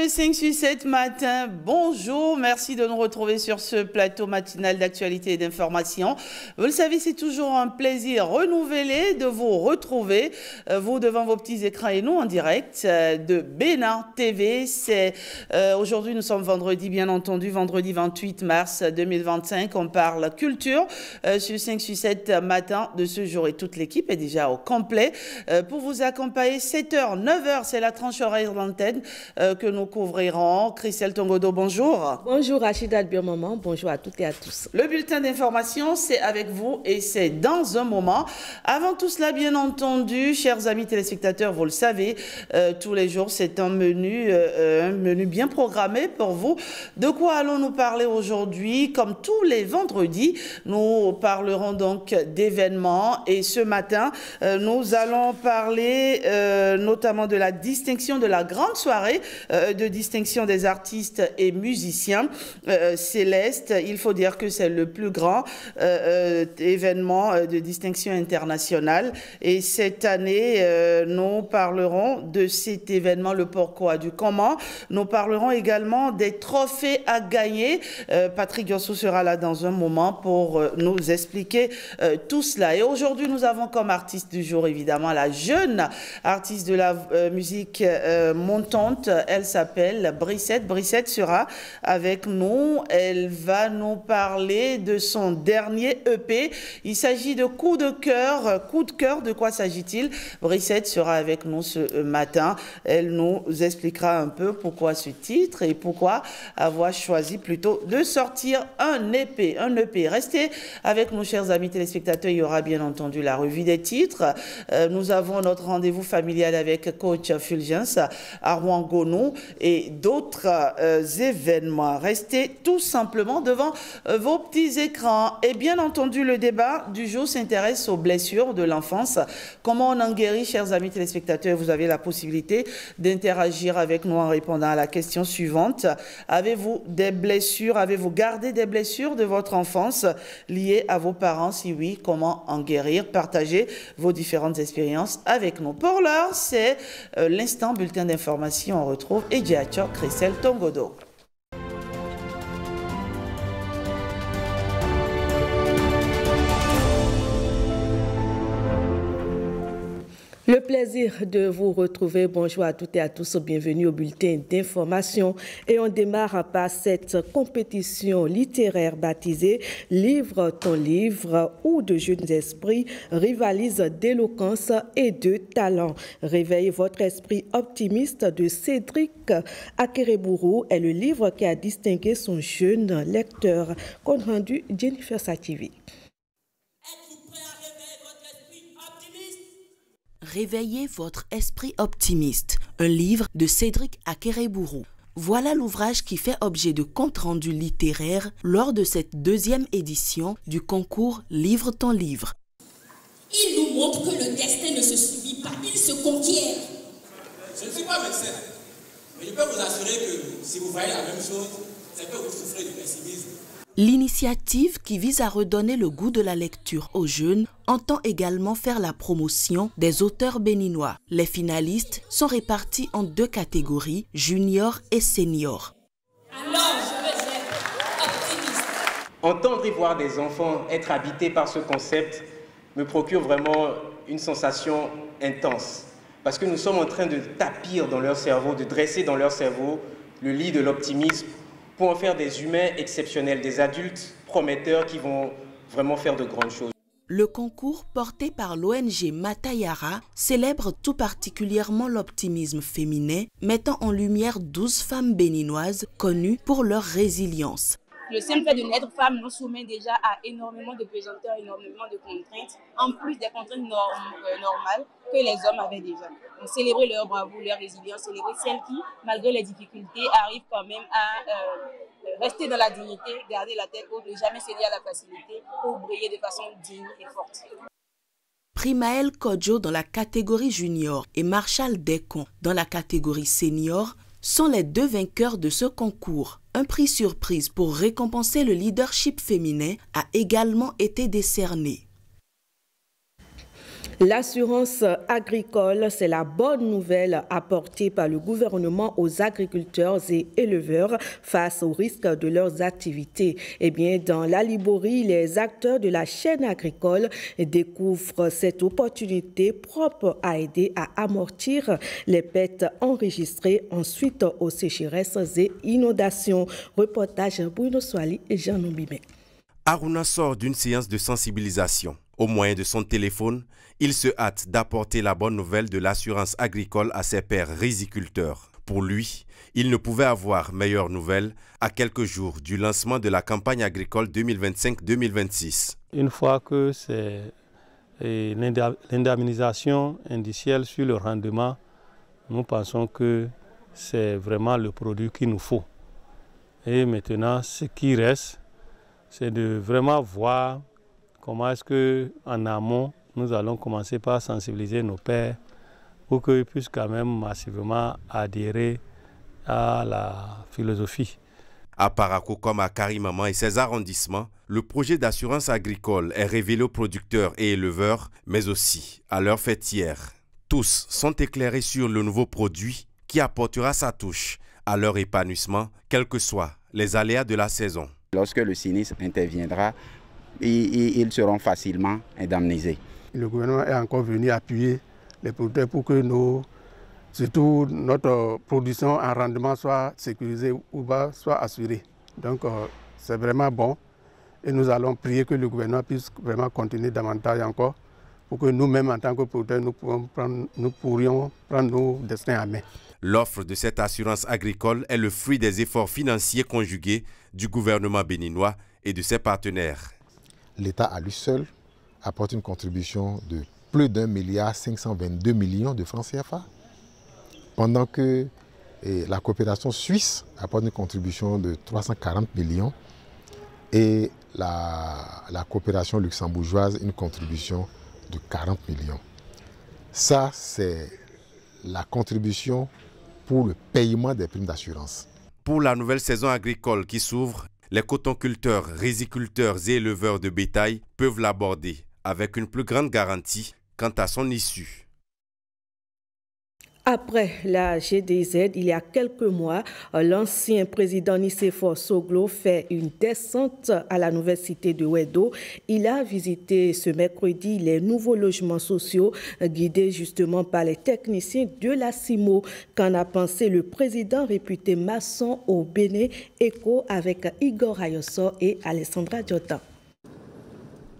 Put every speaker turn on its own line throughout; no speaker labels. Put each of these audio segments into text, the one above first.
ce 5 sur 7 matin, bonjour, merci de nous retrouver sur ce plateau matinal d'actualité et d'information. Vous le savez, c'est toujours un plaisir renouvelé de vous retrouver, vous devant vos petits écrans et nous en direct de Bénin TV. Aujourd'hui, nous sommes vendredi, bien entendu, vendredi 28 mars 2025. On parle culture sur 5 sur 7 matin de ce jour et toute l'équipe est déjà au complet pour vous accompagner 7h, 9h, c'est la tranche horaire d'antenne que nous couvrirons. Christelle Tongodo, bonjour.
Bonjour Rachida Birmaman, bonjour à toutes et à tous.
Le bulletin d'information, c'est avec vous et c'est dans un moment. Avant tout cela, bien entendu, chers amis téléspectateurs, vous le savez, tous les jours, c'est un menu bien programmé pour vous. De quoi allons-nous parler aujourd'hui? Comme tous les vendredis, nous parlerons donc d'événements et ce matin, nous allons parler notamment de la distinction de la grande soirée de distinction des artistes et musiciens Céleste. Il faut dire que c'est le plus grand événement de distinction internationale et cette année nous parlerons de cet événement, le pourquoi du comment. Nous parlerons également des trophées à gagner. Patrick Yossou sera là dans un moment pour nous expliquer tout cela. Et aujourd'hui nous avons comme artiste du jour évidemment la jeune artiste de la musique montante. Elle s'appelle Brissette. Brissette sera avec nous. Elle va nous parler de son dernier EP. Il s'agit de Coup de cœur. Coup de cœur, de quoi s'agit-il? Brissette sera avec nous ce matin. Elle nous expliquera un peu pourquoi ce titre et pourquoi avoir choisi plutôt de sortir un EP. Un EP. Restez avec nous, chers amis téléspectateurs. Il y aura bien entendu la revue des titres. Nous avons notre rendez-vous familial avec coach Fulgence à Rouen-Gonou et d'autres événements. Restez tout simplement devant vos petits écrans. Et bien entendu, le débat du jour s'intéresse aux blessures de l'enfance. Comment on en guérit, chers amis téléspectateurs? Vous avez la possibilité d'interagir avec nous en répondant à la question suivante. Avez-vous des blessures? Avez-vous gardé des blessures de votre enfance liées à vos parents? Si oui, comment en guérir? Partagez vos différentes expériences avec nous. Pour l'heure, c'est l'instant bulletin d'information. On retrouve Edjacho Christelle Tongodo.
Le plaisir de vous retrouver. Bonjour à toutes et à tous. Bienvenue au bulletin d'information. Et on démarre par cette compétition littéraire baptisée Livre ton livre où de jeunes esprits rivalisent d'éloquence et de talent. Réveillez votre esprit optimiste de Cédric Akerebourou est le livre qui a distingué son jeune lecteur. Compte rendu Jennifer Sativi.
Réveillez votre esprit optimiste, un livre de Cédric Akerebourou. Voilà l'ouvrage qui fait objet de compte rendu littéraire lors de cette deuxième édition du concours Livre ton livre.
Il nous montre que le destin ne se subit pas, il se conquiert.
Je ne suis pas médecin, mais je peux vous assurer que si vous voyez la même chose, c'est que vous souffrez du pessimisme.
L'initiative qui vise à redonner le goût de la lecture aux jeunes entend également faire la promotion des auteurs béninois. Les finalistes sont répartis en deux catégories, junior et senior.
Alors, je veux être optimiste.
Entendre et voir des enfants être habités par ce concept me procure vraiment une sensation intense. Parce que nous sommes en train de tapir dans leur cerveau, de dresser dans leur cerveau le lit de l'optimisme pour en faire des humains exceptionnels, des adultes prometteurs qui vont vraiment faire de grandes choses.
Le concours porté par l'ONG Matayara célèbre tout particulièrement l'optimisme féminin, mettant en lumière 12 femmes béninoises connues pour leur résilience.
Le simple fait de naître femme nous soumet déjà à énormément de pesanteurs, énormément de contraintes, en plus des contraintes normales que les hommes avaient déjà. Donc, célébrer leur bravoure, leur résilience, célébrer celles qui, malgré les difficultés, arrivent quand même à rester dans la dignité, garder la tête haute, ne jamais céder à la facilité pour briller de façon digne et forte.
Primaël Kodjo dans la catégorie junior et Marshall Dekon dans la catégorie senior sont les deux vainqueurs de ce concours. Un prix surprise pour récompenser le leadership féminin a également été décerné.
L'assurance agricole, c'est la bonne nouvelle apportée par le gouvernement aux agriculteurs et éleveurs face aux risques de leurs activités. Eh bien, dans la Liborie, les acteurs de la chaîne agricole découvrent cette opportunité propre à aider à amortir les pertes enregistrées ensuite aux sécheresses et inondations. Reportage Bruno Soali et Jean Nombimé.
Aruna sort d'une séance de sensibilisation. Au moyen de son téléphone, il se hâte d'apporter la bonne nouvelle de l'assurance agricole à ses pairs riziculteurs. Pour lui, il ne pouvait avoir meilleure nouvelle à quelques jours du lancement de la campagne agricole 2025-2026.
Une fois que c'est l'indemnisation indicielle sur le rendement, nous pensons que c'est vraiment le produit qu'il nous faut. Et maintenant, ce qui reste, c'est de vraiment voir comment est-ce qu'en amont, nous allons commencer par sensibiliser nos pairs pour qu'ils puissent quand même massivement adhérer à la philosophie.
À Parakou comme à Karimaman et ses arrondissements, le projet d'assurance agricole est révélé aux producteurs et éleveurs, mais aussi à leurs fêtières. Tous sont éclairés sur le nouveau produit qui apportera sa touche à leur épanouissement, quels que soient les aléas de la saison.
Lorsque le sinistre interviendra, ils seront facilement indemnisés.
Le gouvernement est encore venu appuyer les producteurs pour que surtout notre production en rendement soit sécurisée ou soit assurée. Donc c'est vraiment bon et nous allons prier que le gouvernement puisse vraiment continuer davantage encore pour que nous-mêmes en tant que producteurs nous pourrions prendre nos destins à main.
L'offre de cette assurance agricole est le fruit des efforts financiers conjugués du gouvernement béninois et de ses partenaires.
L'État à lui seul apporte une contribution de plus d'1,522 milliard de francs CFA, pendant que la coopération suisse apporte une contribution de 340 millions et la coopération luxembourgeoise une contribution de 40 millions. Ça, c'est la contribution pour le paiement des primes d'assurance.
Pour la nouvelle saison agricole qui s'ouvre, les cotonculteurs, riziculteurs et éleveurs de bétail peuvent l'aborder avec une plus grande garantie quant à son issue.
Après la GDZ, il y a quelques mois, l'ancien président Nicéphore Soglo fait une descente à la nouvelle cité de Wedo. Il a visité ce mercredi les nouveaux logements sociaux guidés justement par les techniciens de la CIMO. Qu'en a pensé le président réputé maçon au Bénin, écho avec Igor Ayosso et Alessandra Diotan.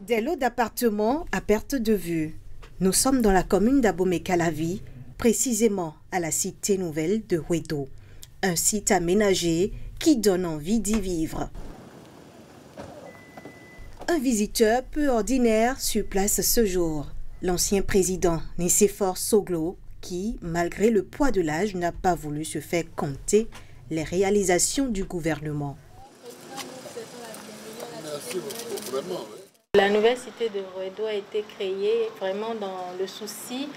Des lots d'appartements à perte de vue. Nous sommes dans la commune d'Abomey-Calavi, précisément à la cité nouvelle de Wedo, un site aménagé qui donne envie d'y vivre. Un visiteur peu ordinaire sur place ce jour, l'ancien président Nicéphore Soglo, qui, malgré le poids de l'âge, n'a pas voulu se faire compter les réalisations du gouvernement.
Merci beaucoup, vraiment.
La nouvelle cité de Wedo a été créée vraiment dans le souci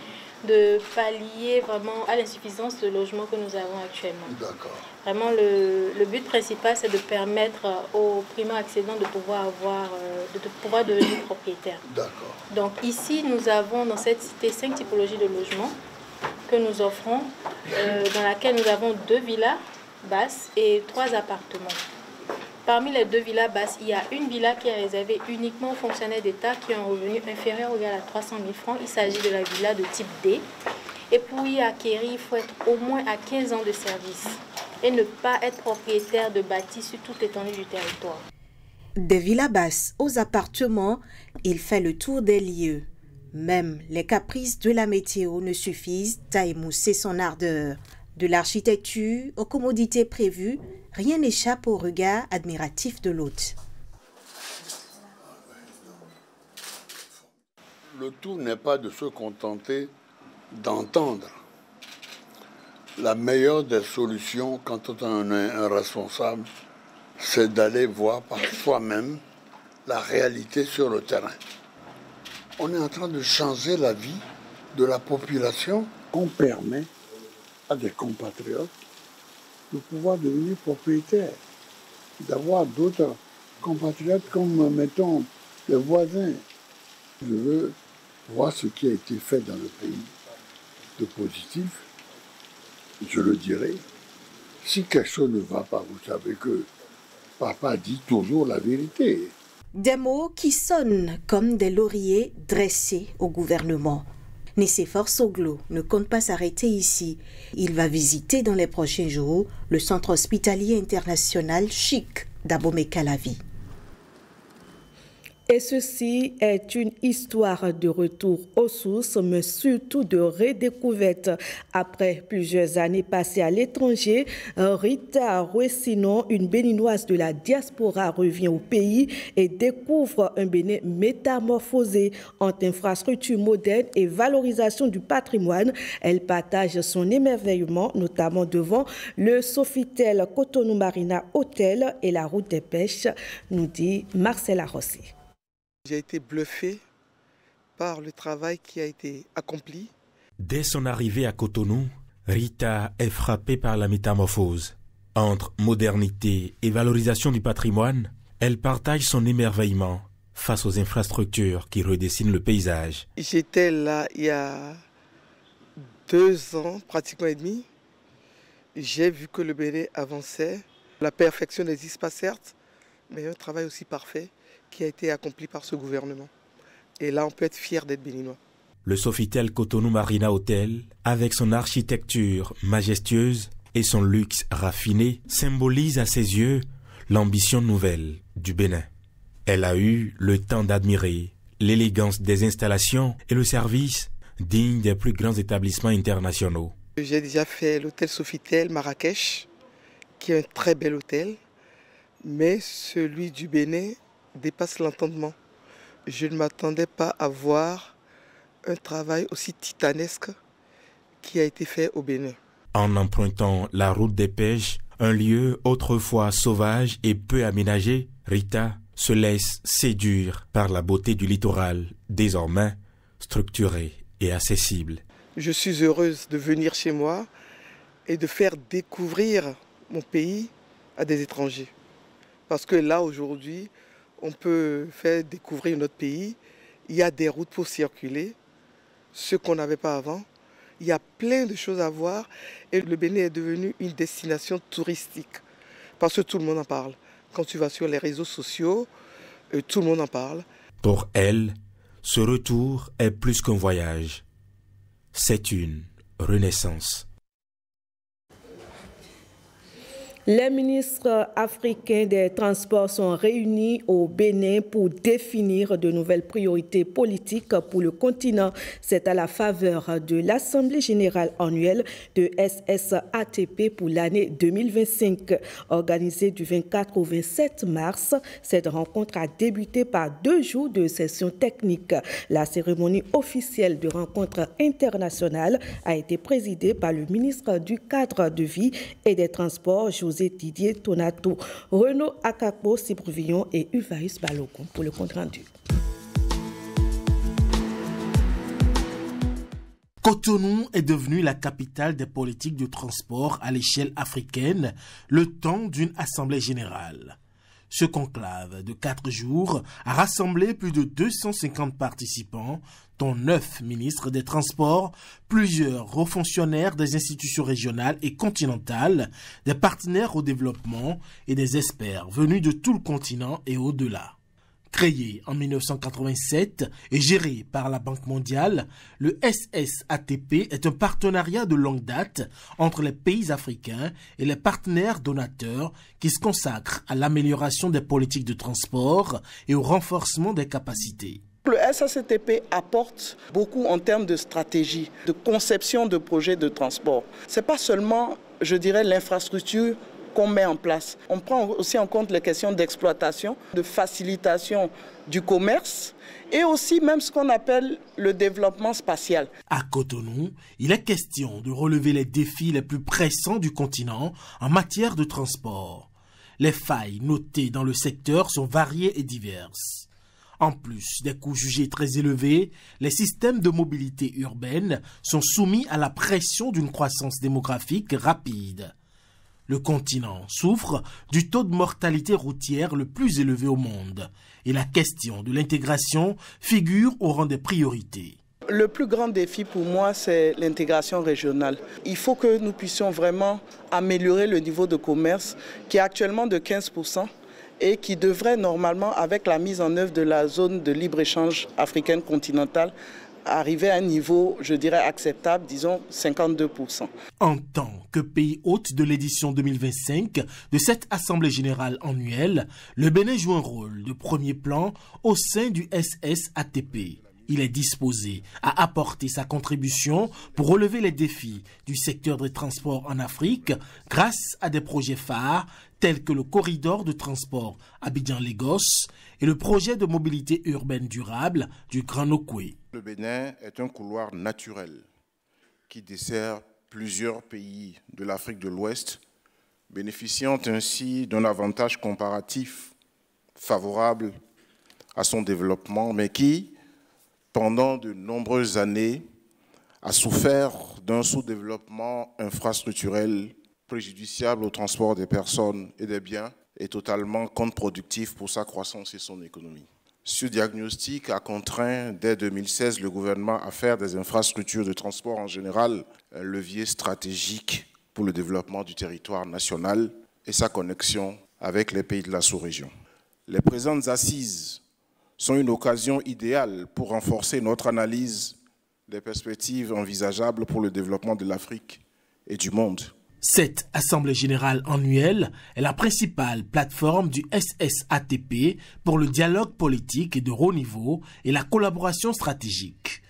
de pallier vraiment à l'insuffisance de logements que nous avons actuellement.
D'accord.
Vraiment, le but principal, c'est de permettre aux primo-accédants de pouvoir devenir propriétaires.
D'accord.
Donc ici, nous avons dans cette cité 5 typologies de logements que nous offrons, dans laquelle nous avons 2 villas basses et 3 appartements. Parmi les 2 villas basses, il y a une villa qui est réservée uniquement aux fonctionnaires d'État qui ont un revenu inférieur ou égal à 300 000 francs. Il s'agit de la villa de type D. Et pour y acquérir, il faut être au moins à 15 ans de service et ne pas être propriétaire de bâtis sur toute l'étendue du territoire.
Des villas basses aux appartements, il fait le tour des lieux. Même les caprices de la météo ne suffisent à émousser son ardeur. De l'architecture aux commodités prévues, rien n'échappe au regard admiratif de l'hôte.
Le tout n'est pas de se contenter d'entendre. La meilleure des solutions quand on est un responsable, c'est d'aller voir par soi-même la réalité sur le terrain. On est en train de changer la vie de la population. On permet à des compatriotes de pouvoir devenir propriétaires, d'avoir d'autres compatriotes comme, mettons, les voisins. Je veux voir ce qui a été fait dans le pays de positif, je le dirai. Si quelque chose ne va pas, vous savez que papa dit toujours la vérité.
Des mots qui sonnent comme des lauriers dressés au gouvernement. Nicéphore Soglo ne compte pas s'arrêter ici. Il va visiter dans les prochains jours le centre hospitalier international Chic d'Abomey-Calavi.
Et ceci est une histoire de retour aux sources, mais surtout de redécouverte. Après plusieurs années passées à l'étranger, Rita Ruesinon, une béninoise de la diaspora, revient au pays et découvre un Bénin métamorphosé entre infrastructures modernes et valorisation du patrimoine. Elle partage son émerveillement, notamment devant le Sofitel Cotonou Marina Hotel et la route des pêches, nous dit Marcela Rossi.
J'ai été bluffé par le travail qui a été accompli.
Dès son arrivée à Cotonou, Rita est frappée par la métamorphose. Entre modernité et valorisation du patrimoine, elle partage son émerveillement face aux infrastructures qui redessinent le paysage.
J'étais là il y a 2 ans, pratiquement et demi. J'ai vu que le Bénin avançait. La perfection n'existe pas certes, mais un travail aussi parfait qui a été accompli par ce gouvernement. Et là, on peut être fier d'être béninois.
Le Sofitel Cotonou Marina Hotel, avec son architecture majestueuse et son luxe raffiné, symbolise à ses yeux l'ambition nouvelle du Bénin. Elle a eu le temps d'admirer l'élégance des installations et le service digne des plus grands établissements internationaux.
J'ai déjà fait l'hôtel Sofitel Marrakech, qui est un très bel hôtel, mais celui du Bénin dépasse l'entendement. Je ne m'attendais pas à voir un travail aussi titanesque qui a été fait au Bénin.
En empruntant la route des pêches, un lieu autrefois sauvage et peu aménagé, Rita se laisse séduire par la beauté du littoral, désormais structuré et accessible.
Je suis heureuse de venir chez moi et de faire découvrir mon pays à des étrangers. Parce que là, aujourd'hui, on peut faire découvrir notre pays. Il y a des routes pour circuler, ce qu'on n'avait pas avant. Il y a plein de choses à voir et le Bénin est devenu une destination touristique parce que tout le monde en parle. Quand tu vas sur les réseaux sociaux, tout le monde en parle.
Pour elle, ce retour est plus qu'un voyage. C'est une renaissance.
Les ministres africains des Transports sont réunis au Bénin pour définir de nouvelles priorités politiques pour le continent. C'est à la faveur de l'Assemblée générale annuelle de SSATP pour l'année 2025. Organisée du 24 au 27 mars, cette rencontre a débuté par 2 jours de sessions techniques. La cérémonie officielle de rencontre internationale a été présidée par le ministre du Cadre de vie et des Transports, José Didier Tonato, Renaud Akapo Sibrevillon et Uvaïs Balogun pour le compte rendu.
Cotonou est devenue la capitale des politiques de transport à l'échelle africaine, le temps d'une assemblée générale. Ce conclave de 4 jours a rassemblé plus de 250 participants, dont 9 ministres des Transports, plusieurs hauts fonctionnaires des institutions régionales et continentales, des partenaires au développement et des experts venus de tout le continent et au-delà. Créé en 1987 et géré par la Banque mondiale, le SSATP est un partenariat de longue date entre les pays africains et les partenaires donateurs qui se consacrent à l'amélioration des politiques de transport et au renforcement des capacités.
Le SSATP apporte beaucoup en termes de stratégie, de conception de projets de transport. Ce n'est pas seulement, je dirais, l'infrastructure qu'on met en place. On prend aussi en compte les questions d'exploitation, de facilitation du commerce et aussi même ce qu'on appelle le développement spatial.
À Cotonou, il est question de relever les défis les plus pressants du continent en matière de transport. Les failles notées dans le secteur sont variées et diverses. En plus des coûts jugés très élevés, les systèmes de mobilité urbaine sont soumis à la pression d'une croissance démographique rapide. Le continent souffre du taux de mortalité routière le plus élevé au monde et la question de l'intégration figure au rang des priorités.
Le plus grand défi pour moi, c'est l'intégration régionale. Il faut que nous puissions vraiment améliorer le niveau de commerce qui est actuellement de 15%. Et qui devrait normalement, avec la mise en œuvre de la zone de libre-échange africaine continentale, arriver à un niveau, je dirais, acceptable, disons 52%.
En tant que pays hôte de l'édition 2025 de cette Assemblée générale annuelle, le Bénin joue un rôle de premier plan au sein du SSATP. Il est disposé à apporter sa contribution pour relever les défis du secteur des transports en Afrique grâce à des projets phares tels que le corridor de transport Abidjan-Lagos et le projet de mobilité urbaine durable du Grand Nokoué.
Le Bénin est un couloir naturel qui dessert plusieurs pays de l'Afrique de l'Ouest, bénéficiant ainsi d'un avantage comparatif favorable à son développement, mais qui, pendant de nombreuses années, a souffert d'un sous-développement infrastructurel préjudiciable au transport des personnes et des biens et totalement contre-productif pour sa croissance et son économie. Ce diagnostic a contraint dès 2016 le gouvernement à faire des infrastructures de transport en général un levier stratégique pour le développement du territoire national et sa connexion avec les pays de la sous-région. Les présentes assises sont une occasion idéale pour renforcer notre analyse des perspectives envisageables pour le développement de l'Afrique et du monde.
Cette Assemblée générale annuelle est la principale plateforme du SSATP pour le dialogue politique de haut niveau et la collaboration stratégique.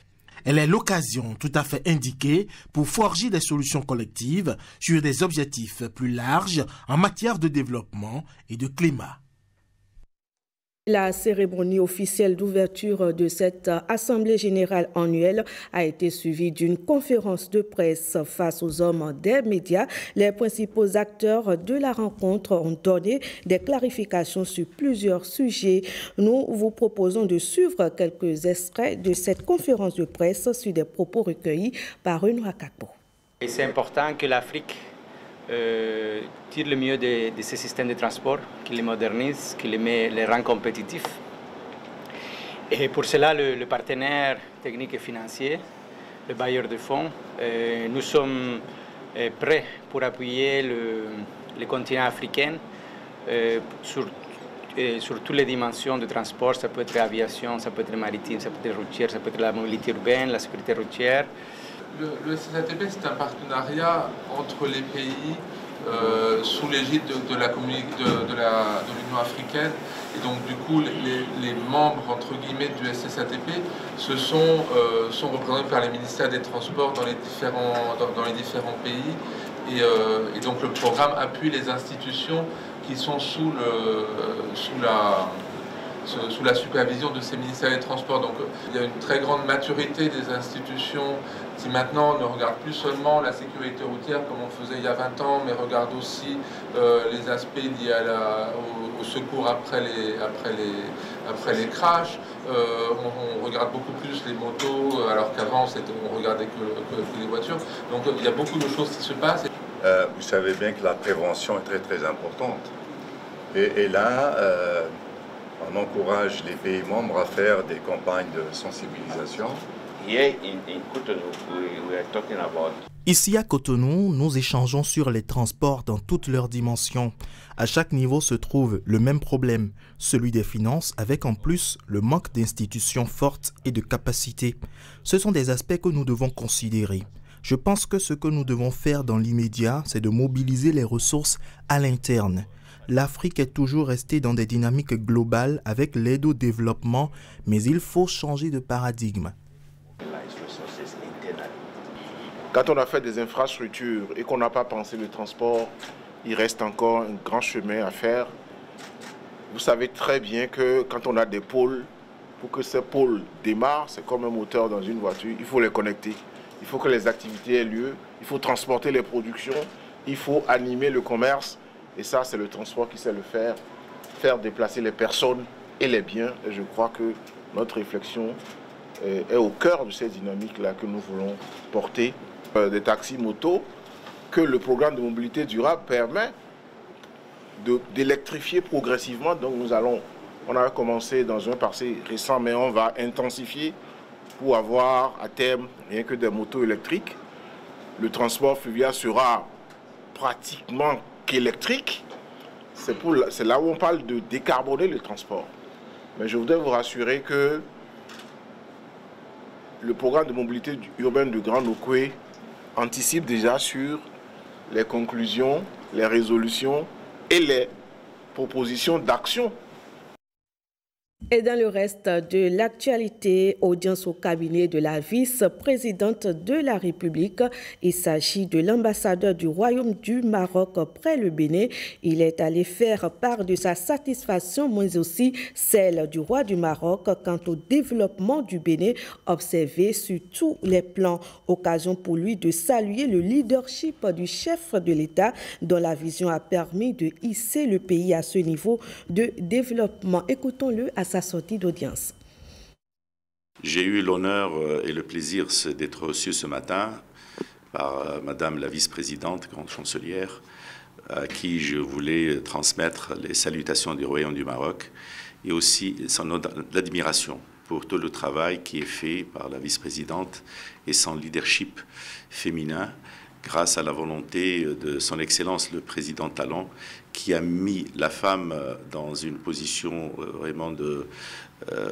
Elle est l'occasion tout à fait indiquée pour forger des solutions collectives sur des objectifs plus larges en matière de développement et de climat.
La cérémonie officielle d'ouverture de cette Assemblée générale annuelle a été suivie d'une conférence de presse face aux hommes des médias. Les principaux acteurs de la rencontre ont donné des clarifications sur plusieurs sujets. Nous vous proposons de suivre quelques extraits de cette conférence de presse sur des propos recueillis par Renaud Akakpo.
C'est important que l'Afrique tire le mieux de ces systèmes de transport, qu'il les modernise, qu'il les rend compétitifs. Et pour cela, le partenaire technique et financier, le bailleur de fonds, nous sommes prêts pour appuyer le continent africain sur toutes les dimensions de transport. Ça peut être l'aviation, ça peut être maritime, ça peut être routière, ça peut être la mobilité urbaine, la sécurité routière.
Le SSATP, c'est un partenariat entre les pays sous l'égide de l'Union africaine. Et donc, du coup, les membres, entre guillemets, du SSATP sont représentés par les ministères des Transports dans les différents pays. Et donc, le programme appuie les institutions qui sont sous la supervision de ces ministères des Transports. Donc il y a une très grande maturité des institutions qui maintenant ne regardent plus seulement la sécurité routière comme on faisait il y a 20 ans, mais regardent aussi les aspects liés au secours après les crashs. On regarde beaucoup plus les motos, alors qu'avant on regardait que les voitures. Donc il y a beaucoup de choses qui se passent.
Vous savez bien que la prévention est très très importante. Et là, on encourage les pays membres à faire des campagnes de sensibilisation.
Ici à Cotonou, nous échangeons sur les transports dans toutes leurs dimensions. À chaque niveau se trouve le même problème, celui des finances, avec en plus le manque d'institutions fortes et de capacités. Ce sont des aspects que nous devons considérer. Je pense que ce que nous devons faire dans l'immédiat, c'est de mobiliser les ressources à l'interne. L'Afrique est toujours restée dans des dynamiques globales avec l'aide au développement, mais il faut changer de paradigme.
Quand on a fait des infrastructures et qu'on n'a pas pensé le transport, il reste encore un grand chemin à faire. Vous savez très bien que quand on a des pôles, pour que ces pôles démarrent, c'est comme un moteur dans une voiture, il faut les connecter. Il faut que les activités aient lieu, il faut transporter les productions, il faut animer le commerce. Et ça, c'est le transport qui sait le faire déplacer les personnes et les biens. Et je crois que notre réflexion est au cœur de ces dynamiques-là que nous voulons porter. Des taxis motos
que le programme de mobilité durable permet d'électrifier progressivement. Donc on a commencé dans un passé récent, mais on va intensifier pour avoir à terme rien que des motos électriques. Le transport fluvial sera pratiquement qu'électrique. C'est là où on parle de décarboner le transport. Mais je voudrais vous rassurer que le programme de mobilité urbaine du Grand Nokoué anticipe déjà sur les conclusions, les résolutions et les propositions d'action.
Et dans le reste de l'actualité, audience au cabinet de la vice-présidente de la République. Il s'agit de l'ambassadeur du Royaume du Maroc près le Bénin. Il est allé faire part de sa satisfaction, mais aussi celle du roi du Maroc quant au développement du Bénin observé sur tous les plans. Occasion pour lui de saluer le leadership du chef de l'État dont la vision a permis de hisser le pays à ce niveau de développement. Écoutons-le à sa sortie d'audience.
J'ai eu l'honneur et le plaisir d'être reçu ce matin par Madame la vice-présidente, grande chancelière, à qui je voulais transmettre les salutations du Royaume du Maroc et aussi son admiration pour tout le travail qui est fait par la vice-présidente et son leadership féminin, grâce à la volonté de son Excellence le Président Talon, qui a mis la femme dans une position vraiment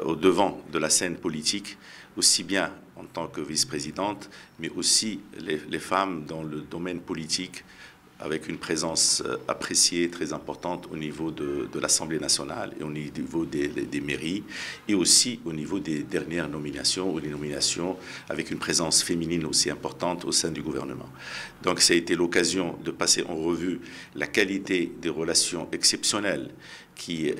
au devant de la scène politique, aussi bien en tant que vice-présidente, mais aussi les femmes dans le domaine politique, avec une présence appréciée, très importante au niveau de l'Assemblée nationale et au niveau des mairies, et aussi au niveau des dernières nominations, ou des nominations avec une présence féminine aussi importante au sein du gouvernement. Donc ça a été l'occasion de passer en revue la qualité des relations exceptionnelles qui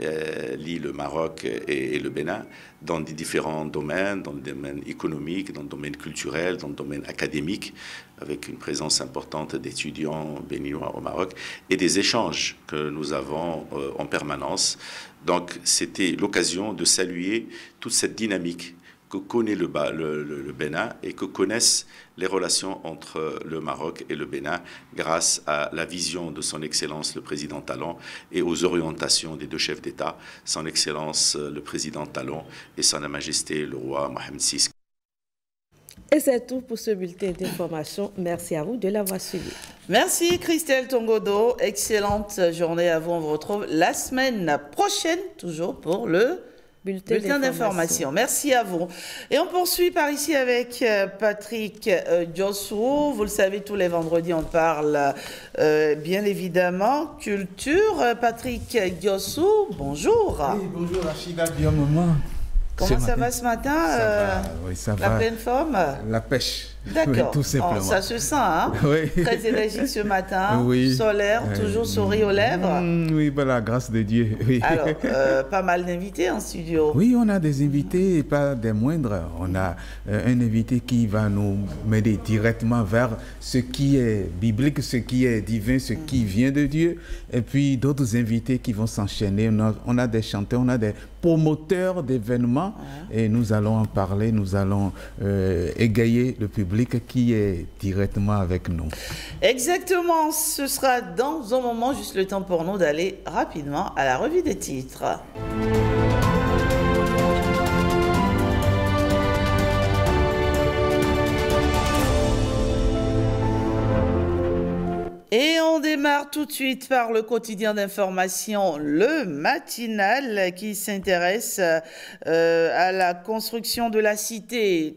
lient le Maroc et le Bénin dans des différents domaines, dans le domaine économique, dans le domaine culturel, dans le domaine académique, avec une présence importante d'étudiants béninois au Maroc et des échanges que nous avons en permanence. Donc c'était l'occasion de saluer toute cette dynamique que connaît le Bénin et que connaissent les relations entre le Maroc et le Bénin grâce à la vision de son Excellence le Président Talon et aux orientations des deux chefs d'État, son Excellence le Président Talon et son Majesté le roi Mohamed VI.
Et c'est tout pour ce bulletin d'information. Merci à vous de l'avoir suivi.
Merci Christelle Tongodo. Excellente journée à vous. On vous retrouve la semaine prochaine, toujours pour le bulletin d'information. Merci à vous. Et on poursuit par ici avec Patrick Diossou. Vous le savez, tous les vendredis, on parle bien évidemment culture. Patrick Diossou, bonjour.
Oui, bonjour Rachida, bien moment.
Comment ça va ce matin?
Oui, ça
la
va.
pleine forme?
La pêche.
D'accord.
Oui, tout simplement.
Oh, ça se sent, hein?
Oui.
Très énergique ce matin.
Oui.
Solaire, toujours sourire aux lèvres.
Oui, par la grâce de Dieu. Oui.
Alors, pas mal d'invités en studio.
Oui, on a des invités et pas des moindres. On a un invité qui va nous mener directement vers ce qui est biblique, ce qui est divin, ce qui vient de Dieu. Et puis d'autres invités qui vont s'enchaîner. On a des chanteurs, on a des promoteurs d'événements et nous allons en parler, nous allons égayer le public qui est directement avec nous.
Exactement, ce sera dans un moment, juste le temps pour nous d'aller rapidement à la revue des titres. Et on démarre tout de suite par le quotidien d'information, le matinal, qui s'intéresse à la construction de la cité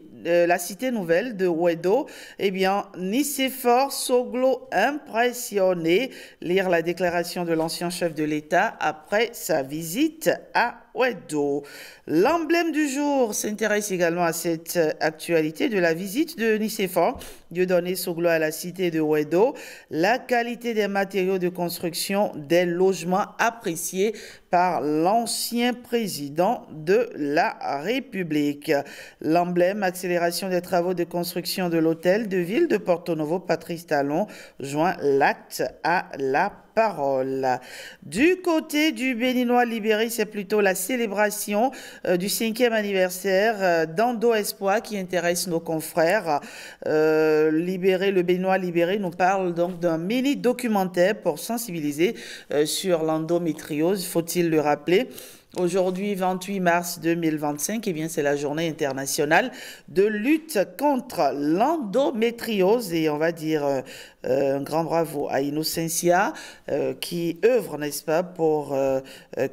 nouvelle de Ouedo. Eh bien, Nicéphore Soglo impressionné. Lire la déclaration de l'ancien chef de l'État après sa visite à Ouedo. L'emblème du jour s'intéresse également à cette actualité de la visite de Nicéphore Dieudonné Soglo à la cité de Ouedo. La qualité des matériaux de construction des logements appréciés par l'ancien président de la République. L'emblème, accélération des travaux de construction de l'hôtel de ville de Porto Novo, Patrice Talon, joint l'acte à la parole. Du côté du Béninois libéré, c'est plutôt la célébration du 5e anniversaire d'Ando Espoir qui intéresse nos confrères. Le Béninois libéré nous parle donc d'un mini-documentaire pour sensibiliser sur l'endométriose, faut-il le rappeler. Aujourd'hui, 28 mars 2025, eh bien, c'est la journée internationale de lutte contre l'endométriose. Et on va dire un grand bravo à Innocentia qui œuvre, n'est-ce pas, pour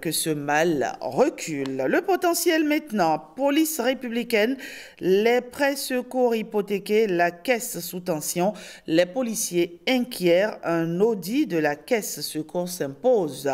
que ce mal recule. Le potentiel maintenant, police républicaine, les prêts secours hypothéqués, la caisse sous tension, les policiers inquiets, un audit de la caisse secours s'impose.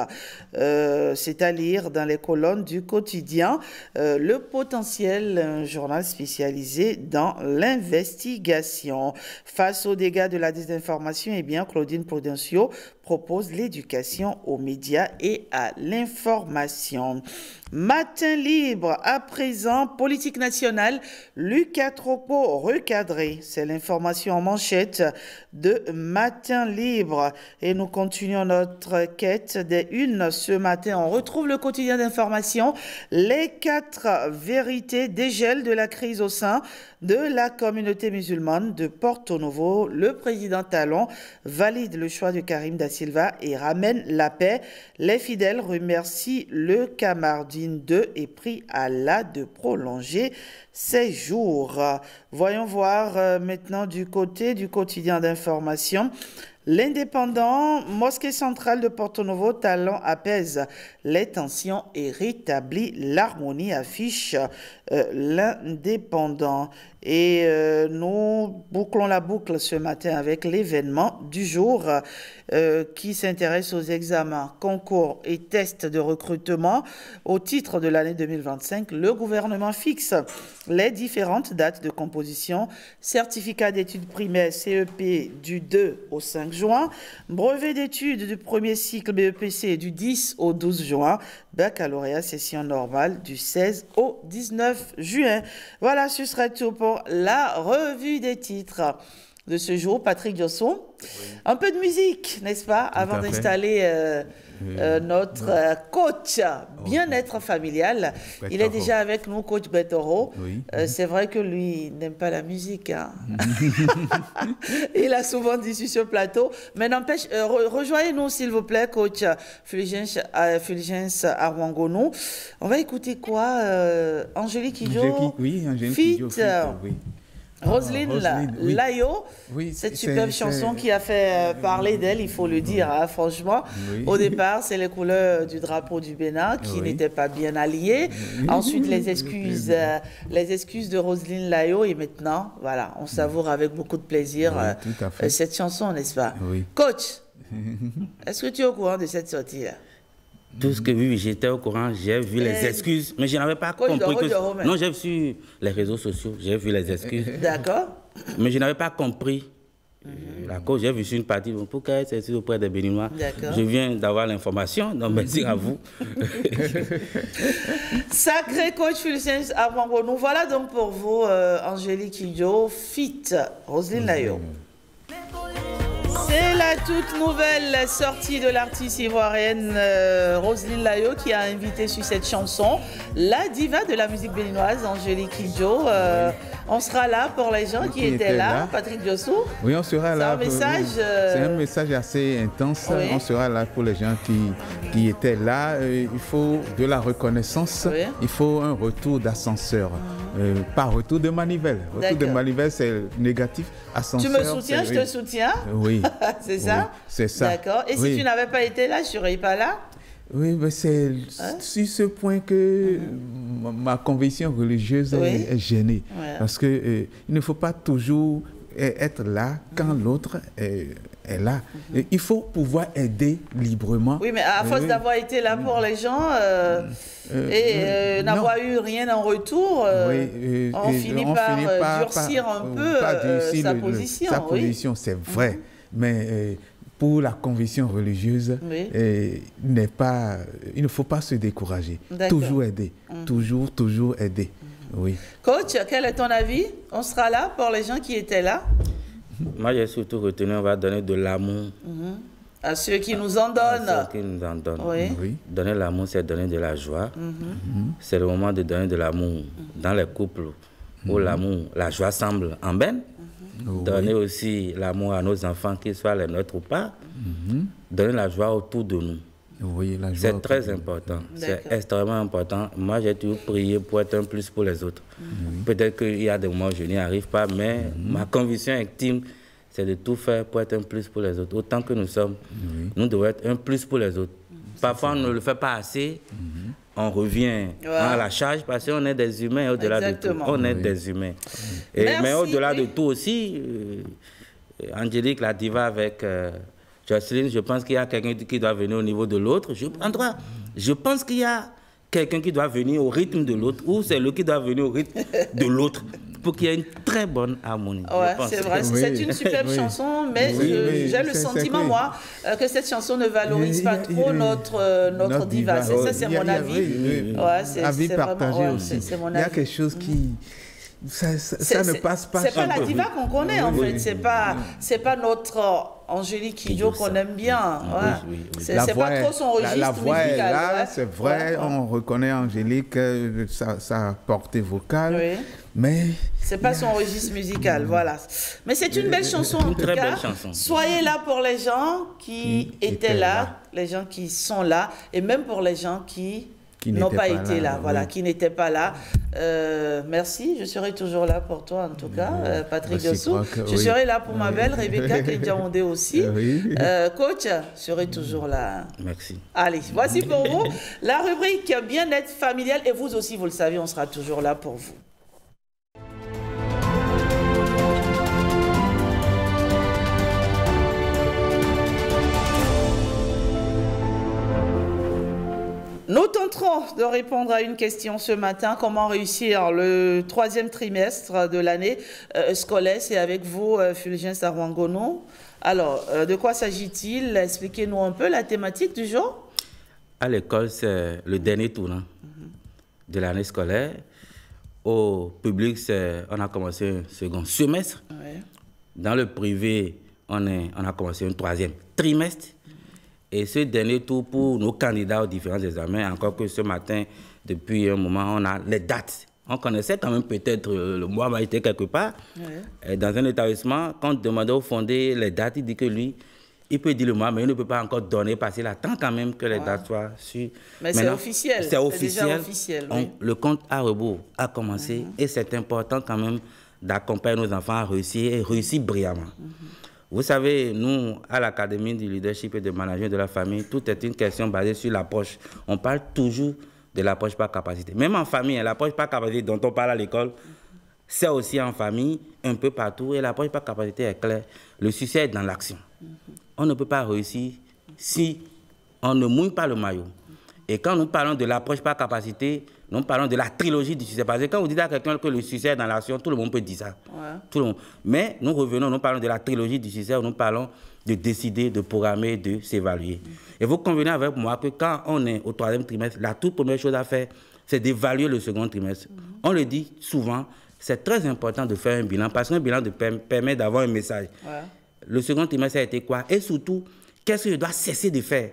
C'est à lire dans les colonnes du quotidien. Le potentiel, un journal spécialisé dans l'investigation. Face aux dégâts de la désinformation, eh bien, Claudine Prudencio propose l'éducation aux médias et à l'information. Matin libre, à présent, politique nationale, Lucas Tropo recadré. C'est l'information en manchette de Matin libre. Et nous continuons notre quête des unes ce matin. On retrouve le quotidien d'information. Les 4 vérités dégel de la crise au sein de la communauté musulmane de Porto Novo. Le président Talon valide le choix de Karim Da Silva et ramène la paix. Les fidèles remercient le Kamardine II et prient Allah de prolonger ses jours. Voyons voir maintenant du côté du quotidien d'information. L'Indépendant, mosquée centrale de Porto Novo, Talon apaise les tensions et rétablit l'harmonie, affiche l'Indépendant. Et nous bouclons la boucle ce matin avec l'événement du jour qui s'intéresse aux examens, concours et tests de recrutement. Au titre de l'année 2025, le gouvernement fixe les différentes dates de composition, certificat d'études primaires CEP du 2 au 5 juin, brevet d'études du premier cycle BEPC du 10 au 12 juin, baccalauréat session normale du 16 au 19 juin. Voilà, ce serait tout pour la revue des titres de ce jour. Patrick Diosson, un peu de musique, n'est-ce pas, avant d'installer notre coach bien-être familial. Il est déjà avec nous, coach Betoro. Oui. C'est vrai que lui n'aime pas la musique. Hein. Il a souvent dit sur ce plateau. Mais n'empêche, rejoignez-nous s'il vous plaît, coach Fulgence Arwangonou. On va écouter quoi Angélique Kidjo.
Oui, Angélique Kidjo. Oui.
Roselyne Layo, oui, cette superbe chanson qui a fait parler d'elle, il faut le dire, hein, franchement. Oui. Au départ, c'est les couleurs du drapeau du Bénin qui n'étaient pas bien alliées. Ensuite, les excuses de Roselyne Layo. Et maintenant, voilà, on savoure avec beaucoup de plaisir cette chanson, n'est-ce pas? Oui. Coach, est-ce que tu es au courant de cette sortie-là?
Tout ce que oui, j'étais au courant, j'ai vu les excuses, mais je n'avais pas compris que... Non, j'ai vu sur les réseaux sociaux, j'ai vu les excuses.
D'accord.
Mais je n'avais pas compris la cause. J'ai vu sur une partie, pourquoi elle s'excuse auprès des Béninois. Je viens d'avoir l'information, donc merci à vous.
Sacré coach Fulgence Arwangonou. Voilà donc pour vous, Angélique Kidjo, fit Roselyne Layo. C'est la toute nouvelle sortie de l'artiste ivoirienne Roselyne Layo qui a invité sur cette chanson la diva de la musique béninoise, Angélique Kidjo. On sera là pour les gens qui étaient là. Patrick Diossou.
Oui, on sera là. C'est un message assez intense. Oui. On sera là pour les gens qui étaient là. Il faut de la reconnaissance. Oui. Il faut un retour d'ascenseur. Pas retour de manivelle. Retour de manivelle, c'est négatif. Ascenseur,
tu me soutiens, je te soutiens.
Oui.
C'est ça?
Oui, c'est ça.
D'accord. Et si tu n'avais pas été là, je ne serais pas là?
Oui, mais c'est sur ce point que ma conviction religieuse est gênée. Ouais. Parce qu'il ne faut pas toujours être là quand l'autre est là. Il faut pouvoir aider librement.
Oui, mais à force d'avoir été là pour les gens et n'avoir eu rien en retour, on finit par durcir un peu sa position.
Sa position, c'est vrai. Mais pour la conviction religieuse, il ne faut pas se décourager. Toujours aider. Toujours aider. Oui.
Coach, quel est ton avis? On sera là pour les gens qui étaient là?
Moi, j'ai surtout retenu, on va donner de l'amour
À ceux qui nous en donnent.
À ceux qui nous en donnent.
Oui.
Oui.
Donner l'amour, c'est donner de la joie. C'est le moment de donner de l'amour dans les couples où l'amour, la joie semble en berne. Donner aussi l'amour à nos enfants, qu'ils soient les nôtres ou pas. Donner la joie autour de nous.
Oui,
c'est très important. C'est extrêmement important. Moi, j'ai toujours prié pour être un plus pour les autres. Peut-être qu'il y a des moments où je n'y arrive pas, mais ma conviction intime, c'est de tout faire pour être un plus pour les autres. Autant que nous sommes, nous devons être un plus pour les autres. Parfois, on ne le fait pas assez. On revient à la charge parce qu'on est des humains au-delà de tout. On est des humains. Mais au-delà de tout aussi, Angélique, la diva avec Jocelyne, je pense qu'il y a quelqu'un qui doit venir au niveau de l'autre. Je pense qu'il y a quelqu'un qui doit venir au rythme de l'autre ou c'est lui qui doit venir au rythme de l'autre pour qu'il y ait une très bonne harmonie.
Ouais, c'est vrai, c'est une superbe chanson, mais j'ai le sentiment, moi, que cette chanson ne valorise pas trop notre diva. Ça, c'est mon avis.
Avis partagé aussi. Il y a quelque chose qui... Ça ne passe pas.
C'est pas la diva qu'on connaît, en fait. C'est pas notre Angélique Kidjo qu'on aime bien. C'est pas trop son registre musical.
La voix est là, c'est vrai. On reconnaît Angélique, sa portée vocale. Mais
c'est pas son registre musical, voilà. Mais c'est une belle chanson en tout cas.
Belle chanson.
Soyez là pour les gens qui étaient là, les gens qui sont là, et même pour les gens qui n'ont pas été là, voilà, qui n'étaient pas là. Merci, je serai toujours là pour toi en tout cas, Patrick Dessous. Je serai là pour ma belle Rebecca Kedjaondé aussi. Coach, je serai toujours là.
Merci.
Allez, voici pour vous la rubrique bien-être familial et vous aussi, vous le savez, on sera toujours là pour vous. Nous tenterons de répondre à une question ce matin. Comment réussir le 3e trimestre de l'année scolaire? C'est avec vous, Fulgence Arwangono. Alors, de quoi s'agit-il? Expliquez-nous un peu la thématique du jour.
À l'école, c'est le dernier tournant de l'année scolaire. Au public, on a commencé un second semestre. Dans le privé, on a commencé un 3e trimestre. Et ce dernier tour pour nos candidats aux différents examens, encore que ce matin, depuis un moment, on a les dates. On connaissait quand même peut-être le mois m'a été quelque part. Dans un établissement, quand on demandait au fondé les dates, il dit que lui, il peut dire le mois, mais il ne peut pas encore donner parce qu'il attend quand même que les dates soient sûres.
Mais c'est officiel.
C'est officiel.
Déjà officiel.
Le compte à rebours a commencé et c'est important quand même d'accompagner nos enfants à réussir et réussir brillamment. Vous savez, nous, à l'Académie du leadership et de management de la famille, tout est une question basée sur l'approche. On parle toujours de l'approche par capacité. Même en famille, l'approche par capacité dont on parle à l'école, c'est aussi en famille, un peu partout. Et l'approche par capacité est claire. Le succès est dans l'action. On ne peut pas réussir si on ne mouille pas le maillot. Et quand nous parlons de l'approche par capacité, nous parlons de la trilogie du succès. Parce que quand vous dites à quelqu'un que le succès est dans l'action, tout le monde peut dire ça. Tout le monde. Mais nous revenons, nous parlons de la trilogie du succès, nous parlons de décider, de programmer, de s'évaluer. Et vous convenez avec moi que quand on est au 3e trimestre, la toute première chose à faire, c'est d'évaluer le second trimestre. On le dit souvent, c'est très important de faire un bilan, parce qu'un bilan permet d'avoir un message. Le second trimestre a été quoi? Et surtout, qu'est-ce que je dois cesser de faire?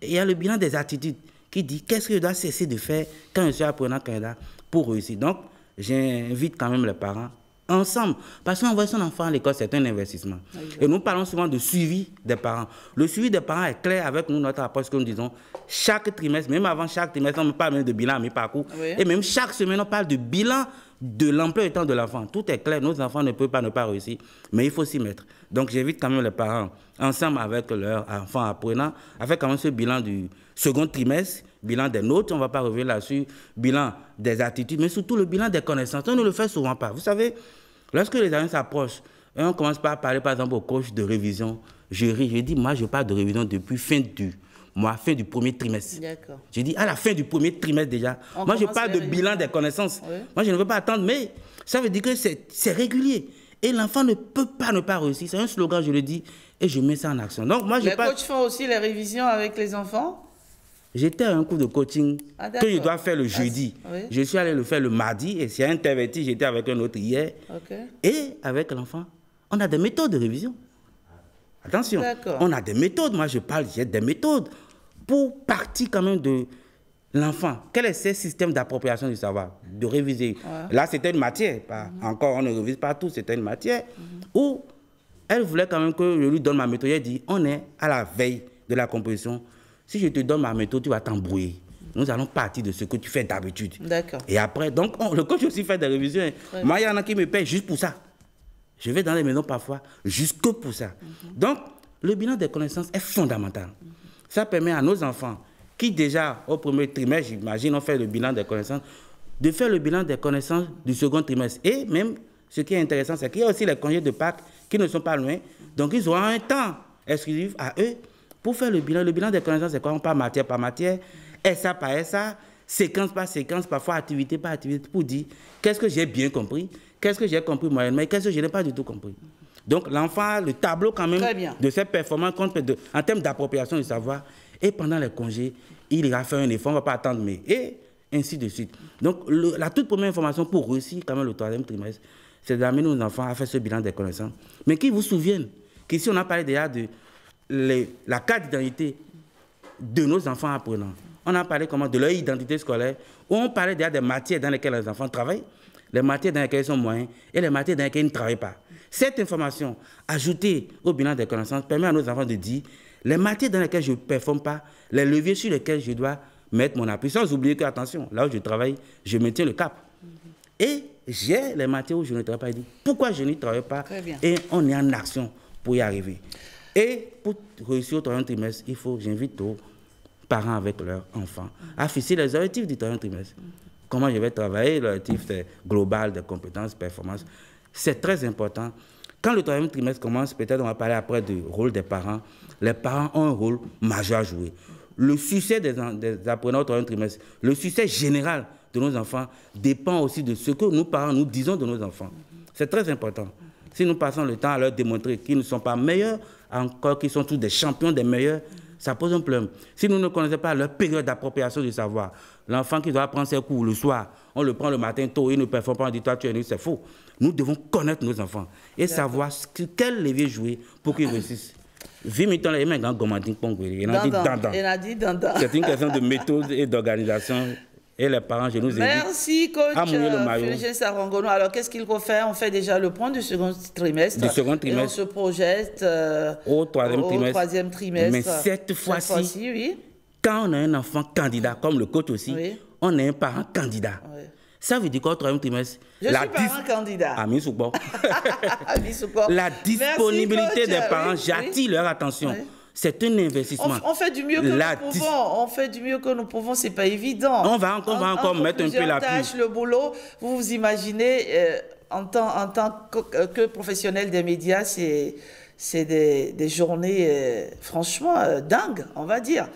Et il y a le bilan des attitudes qui dit qu'est-ce que je dois cesser de faire quand je suis apprenant candidat pour réussir. Donc, j'invite quand même les parents ensemble, parce qu'envoyer son enfant à l'école, c'est un investissement. Et nous parlons souvent de suivi des parents. Le suivi des parents est clair avec nous, notre approche que nous disons. Chaque trimestre, même avant chaque trimestre, on parle même de bilan à mi-parcours. Et même chaque semaine, on parle de bilan de l'emploi du temps de l'enfant. Tout est clair, nos enfants ne peuvent pas ne pas réussir, mais il faut s'y mettre. Donc j'invite quand même les parents, ensemble avec leurs enfants apprenants, à faire quand même ce bilan du second trimestre, bilan des notes, on ne va pas revenir là-dessus, bilan des attitudes, mais surtout le bilan des connaissances. On ne le fait souvent pas. Vous savez, lorsque les années s'approchent, on commence par parler par exemple au coach de révision, je ris, je dis, moi je parle de révision depuis fin du 1er trimestre. J'ai dit, à la fin du 1er trimestre déjà, moi je parle de bilan des connaissances. Moi je ne veux pas attendre, mais ça veut dire que c'est régulier. Et l'enfant ne peut pas ne pas réussir. C'est un slogan, je le dis, et je mets ça en action. Donc, moi,
les coachs font aussi les révisions avec les enfants?
J'étais à un cours de coaching que je dois faire le jeudi. Je suis allé le faire le mardi, et c'est interverti, j'étais avec un autre hier. Et avec l'enfant, on a des méthodes de révision. Attention, on a des méthodes. Moi, je parle, j'ai des méthodes pour partir quand même de l'enfant. Quel est ce système d'appropriation du savoir? De réviser. Là, c'était une matière. Encore, on ne révise pas tout. C'était une matière où elle voulait quand même que je lui donne ma méthode. Elle dit, on est à la veille de la composition. Si je te donne ma méthode, tu vas t'embrouiller. Nous allons partir de ce que tu fais d'habitude.
D'accord.
Et après, donc, le coach aussi fait des révisions. Moi, il y en a qui me payent juste pour ça. Je vais dans les maisons parfois, juste que pour ça. Donc, le bilan des connaissances est fondamental. Ça permet à nos enfants, qui déjà au premier trimestre, j'imagine, ont fait le bilan des connaissances, de faire le bilan des connaissances du second trimestre. Et même, ce qui est intéressant, c'est qu'il y a aussi les congés de Pâques qui ne sont pas loin. Donc, ils auront un temps exclusif à eux pour faire le bilan. Le bilan des connaissances, c'est quoi? On parle matière par matière, SA par SA, séquence par séquence, parfois activité par activité, pour dire qu'est-ce que j'ai bien compris, qu'est-ce que j'ai compris moyennement et qu'est-ce que je n'ai pas du tout compris. Donc, l'enfant, le tableau quand même de ses performances en termes d'appropriation du savoir. Et pendant les congés, il ira faire un effort, on ne va pas attendre, mais et ainsi de suite. Donc, la toute première information pour réussir quand même le troisième trimestre, c'est d'amener nos enfants à faire ce bilan des connaissances. Mais qu'ils vous souviennent qu'ici, on a parlé déjà de la carte d'identité de nos enfants apprenants. On a parlé comment de leur identité scolaire, où on parlait déjà des matières dans lesquelles les enfants travaillent, les matières dans lesquelles ils sont moyens et les matières dans lesquelles ils ne travaillent pas. Cette information, ajoutée au bilan des connaissances, permet à nos enfants de dire les matières dans lesquelles je ne performe pas, les leviers sur lesquels je dois mettre mon appui, sans oublier que, attention, là où je travaille, je maintiens le cap. Et j'ai les matières où je ne travaille pas. Je dis, pourquoi je n'y travaille pas? Et on est en action pour y arriver. Et pour réussir au troisième trimestre, il faut, j'invite aux parents avec leurs enfants à fixer les objectifs du troisième trimestre. Comment je vais travailler, l'objectif global de compétences, performances. C'est très important. Quand le troisième trimestre commence, peut-être on va parler après du rôle des parents. Les parents ont un rôle majeur à jouer. Le succès des apprenants au troisième trimestre, le succès général de nos enfants dépend aussi de ce que nous, parents, nous disons de nos enfants. C'est très important. Si nous passons le temps à leur démontrer qu'ils ne sont pas meilleurs, encore qu'ils sont tous des champions des meilleurs, ça pose un problème. Si nous ne connaissons pas leur période d'appropriation du savoir, l'enfant qui doit prendre ses cours le soir, on le prend le matin tôt, il ne performe pas, on dit toi tu es nul, c'est faux. Nous devons connaître nos enfants et savoir quel levier jouer pour qu'ils réussissent. C'est une question de méthode et d'organisation. Et les parents, je nous ai dit.
Merci, coach Fulgence Arongono. Alors, qu'est-ce qu'il faut faire? On fait déjà le point du second trimestre. Et on se projette au troisième trimestre.
Mais cette fois-ci, oui. Quand on a un enfant candidat, comme le coach aussi, on a un parent candidat. Oui. Ça veut dire qu'au troisième trimestre,
je suis parent candidat.
La disponibilité des parents, j'attire leur attention. Oui. C'est un investissement.
On fait du mieux que nous pouvons. On fait du mieux que nous pouvons. C'est pas évident.
On va encore mettre un peu l'appui.
Le boulot, vous vous imaginez, en tant que professionnel des médias, c'est des journées franchement dingues, on va dire.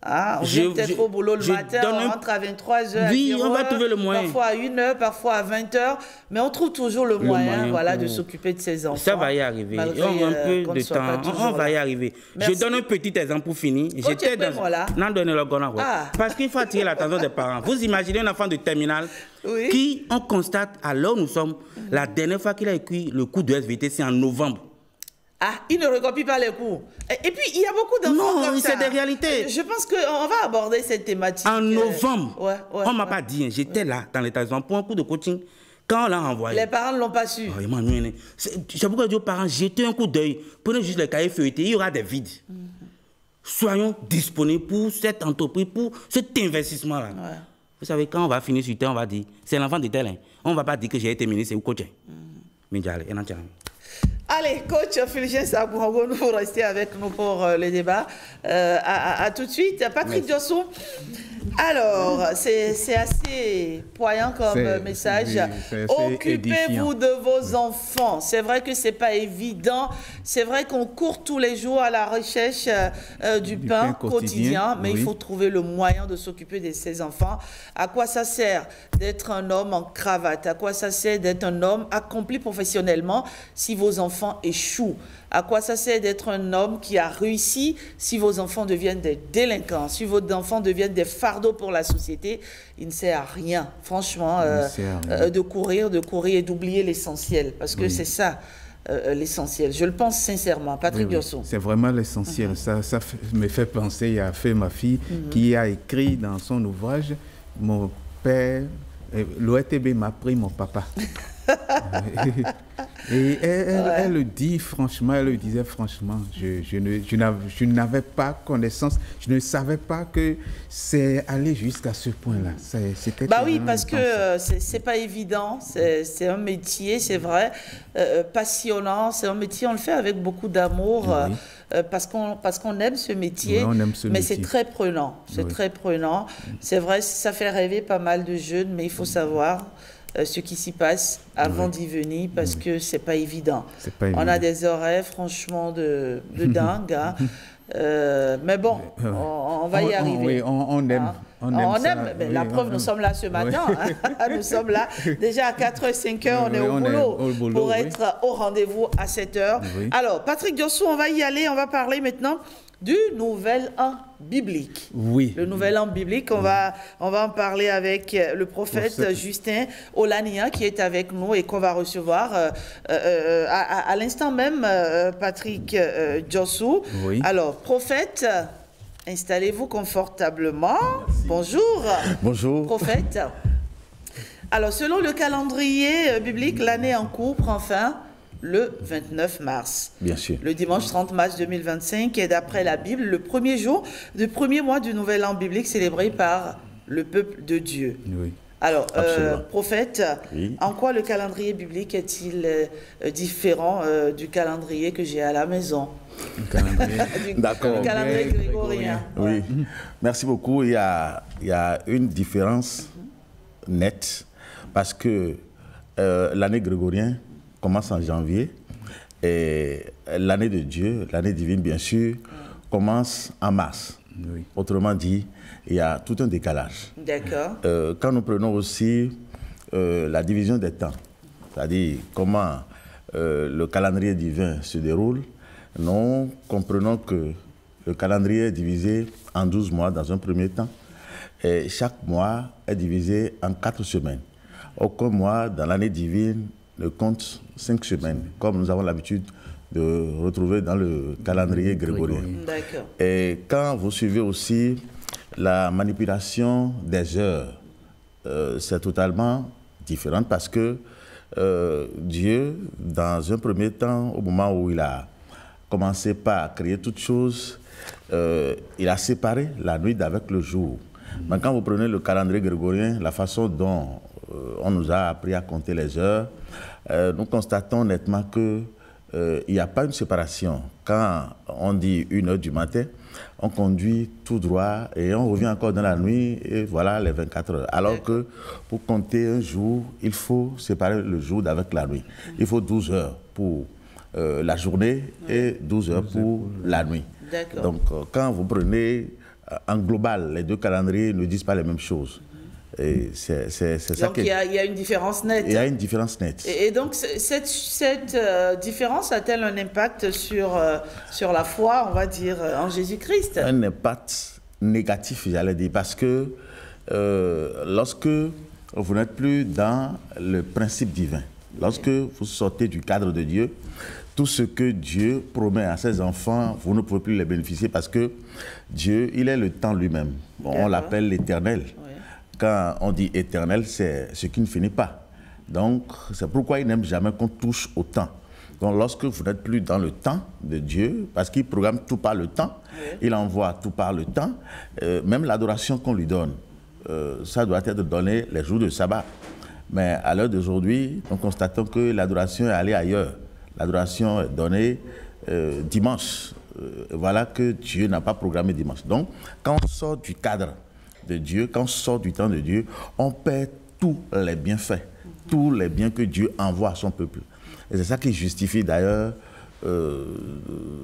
On vient peut-être au boulot le matin, on rentre à 23h,
oui, on va trouver le moyen.
Parfois à 1h, parfois à 20h, mais on trouve toujours le moyen de s'occuper de ses enfants.
Ça va y arriver. On a un peu de temps, on va y arriver. Merci. Je donne un petit exemple pour finir. J'étais parce qu'il faut attirer l'attention des parents. Vous imaginez un enfant de terminale qui, on constate, à l'heure où nous sommes, la dernière fois qu'il a écrit le cours de SVT, c'est en novembre.
Il ne recopie pas les cours. Et puis, il y a beaucoup d'enfants comme ça.
Non, c'est des réalités.
Je pense qu'on va aborder cette thématique.
En novembre, on ne m'a pas dit. J'étais là, dans l'établissement, pour un cours de coaching. Quand on l'a envoyé...
Les parents ne l'ont pas su.
C'est pourquoi je dis aux parents, jetez un coup d'œil. Prenez juste les cahiers feuilletés, il y aura des vides. Soyons disponibles pour cette entreprise, pour cet investissement-là. Vous savez, quand on va finir sur terre, on va dire, c'est l'enfant de tel. On ne va pas dire que j'ai été ministre ou coach.
Allez, coach Fulgence Arongono, vous restez avec nous pour le débat. À tout de suite. Patrick Diossou. Alors, c'est assez poignant comme message. Occupez-vous de vos enfants. C'est vrai que ce n'est pas évident. C'est vrai qu'on court tous les jours à la recherche du pain quotidien, mais il faut trouver le moyen de s'occuper de ses enfants. À quoi ça sert d'être un homme en cravate? À quoi ça sert d'être un homme accompli professionnellement si vos enfants échouent? À quoi ça sert d'être un homme qui a réussi si vos enfants deviennent des délinquants, si vos enfants deviennent des fardeaux pour la société? Il ne sert à rien, franchement, de courir et d'oublier l'essentiel. Parce que c'est ça, l'essentiel. Je le pense sincèrement. Patrick Diosso.
C'est vraiment l'essentiel. Ça me fait penser à ma fille, qui a écrit dans son ouvrage « Mon père, l'OETB m'a pris mon papa ». Et elle le dit franchement, elle le disait franchement, je n'avais pas connaissance, je ne savais pas que c'est allé jusqu'à ce point-là. C'était
oui, parce que c'est pas évident, c'est un métier, c'est vrai, passionnant, c'est un métier, on le fait avec beaucoup d'amour, parce qu'on aime ce métier, mais c'est très prenant, très prenant. C'est vrai, ça fait rêver pas mal de jeunes, mais il faut savoir ce qui s'y passe avant d'y venir, parce que c'est pas évident. On a des horaires franchement de dingue. Hein. Mais bon, on va y arriver.
Oui, on aime. On aime.
La preuve, nous sommes là ce matin. Hein. Nous sommes là. Déjà à 4h, 5h, on est au boulot pour être au rendez-vous à 7h. Alors, Patrick Diosso, on va y aller. On va parler maintenant du Nouvel An biblique.
Oui.
Le Nouvel An biblique, on va en parler avec le prophète Justin Olania qui est avec nous et qu'on va recevoir à l'instant même, Patrick Diosso.
Oui.
Alors, prophète, installez-vous confortablement. Merci. Bonjour.
Bonjour.
Prophète. Alors, selon le calendrier biblique, l'année en cours prend fin le 29 mars.
Bien sûr.
Le dimanche 30 mars 2025 est, d'après la Bible, le premier jour du premier mois du Nouvel An biblique célébré par le peuple de Dieu.
Oui.
Alors, prophète, en quoi le calendrier biblique est-il différent du calendrier que j'ai à la maison?
D'accord.
Le calendrier grégorien.
Oui. Merci beaucoup. Il y a une différence nette parce que l'année grégorienne commence en janvier et l'année de Dieu, l'année divine bien sûr, commence en mars.
Oui.
Autrement dit, il y a tout un décalage.
D'accord.
Quand nous prenons aussi la division des temps, c'est-à-dire comment le calendrier divin se déroule, nous comprenons que le calendrier est divisé en 12 mois dans un premier temps et chaque mois est divisé en 4 semaines. Aucun mois dans l'année divine ne compte 5 semaines, comme nous avons l'habitude de retrouver dans le calendrier grégorien.
D'accord.
Et quand vous suivez aussi la manipulation des heures, c'est totalement différent parce que Dieu, dans un premier temps, au moment où il a commencé par créer toutes choses, il a séparé la nuit d'avec le jour. Mais quand vous prenez le calendrier grégorien, la façon dont on nous a appris à compter les heures, nous constatons nettement qu'il n'y a pas une séparation. Quand on dit 1h du matin, on conduit tout droit et on revient encore dans la nuit et voilà les 24 heures. Alors que pour compter un jour, il faut séparer le jour d'avec la nuit. Il faut 12 heures pour la journée et 12 heures pour la nuit. Donc quand vous prenez en global, les deux calendriers ne disent pas les mêmes choses. Et c'est ça.
Donc il y a une différence nette.
Il y a une différence nette.
Et donc cette différence a-t-elle un impact sur la foi, on va dire, en Jésus-Christ?
Un impact négatif, j'allais dire, parce que lorsque vous n'êtes plus dans le principe divin, lorsque vous sortez du cadre de Dieu, tout ce que Dieu promet à ses enfants, vous ne pouvez plus les bénéficier parce que Dieu, il est le temps lui-même. On l'appelle l'éternel. Quand on dit éternel, c'est ce qui ne finit pas. Donc, c'est pourquoi il n'aime jamais qu'on touche au temps. Donc, lorsque vous n'êtes plus dans le temps de Dieu, parce qu'il programme tout par le temps, il envoie tout par le temps, même l'adoration qu'on lui donne, ça doit être donné les jours de sabbat. Mais à l'heure d'aujourd'hui, nous constatons que l'adoration est allée ailleurs. L'adoration est donnée dimanche. Voilà que Dieu n'a pas programmé dimanche. Donc, quand on sort du cadre de Dieu, quand on sort du temps de Dieu, on perd tous les bienfaits, tous les biens que Dieu envoie à son peuple. Et c'est ça qui justifie d'ailleurs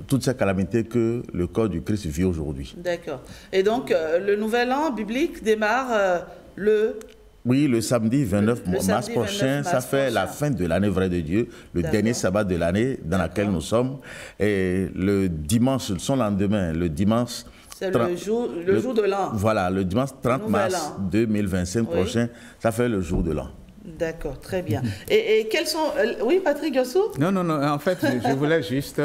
toutes ces calamités que le corps du Christ vit aujourd'hui.
D'accord. Et donc, le nouvel an biblique démarre le...
Oui, le samedi 29 mars prochain, ça fait la fin de l'année vraie de Dieu, le dernier sabbat de l'année dans laquelle nous sommes. Et le dimanche, son lendemain, le dimanche...
C'est le jour de l'an.
Voilà, le dimanche 30 mars 2025 prochain, ça fait le jour de l'an.
D'accord, très bien. Et quels sont... Oui, Patrick Yossou?
Non, en fait, je voulais juste,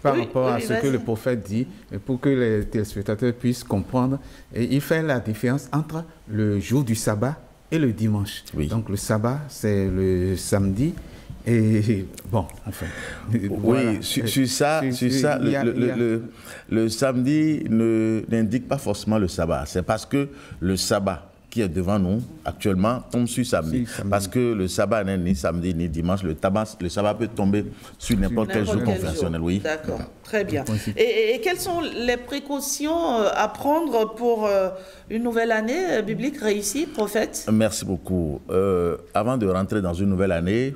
par rapport à ce que le prophète dit, pour que les téléspectateurs puissent comprendre, il fait la différence entre le jour du sabbat et le dimanche. Oui. Donc le sabbat, c'est le samedi. Et bon, enfin.
Voilà. Oui, sur ça, le samedi n'indique pas forcément le sabbat. C'est parce que le sabbat qui est devant nous actuellement tombe sur samedi. Parce que le sabbat n'est ni samedi ni dimanche. Le sabbat peut tomber sur n'importe quel jour confessionnel. Oui.
D'accord, très bien. Et quelles sont les précautions à prendre pour une nouvelle année biblique réussie, prophète?
Merci beaucoup. Avant de rentrer dans une nouvelle année,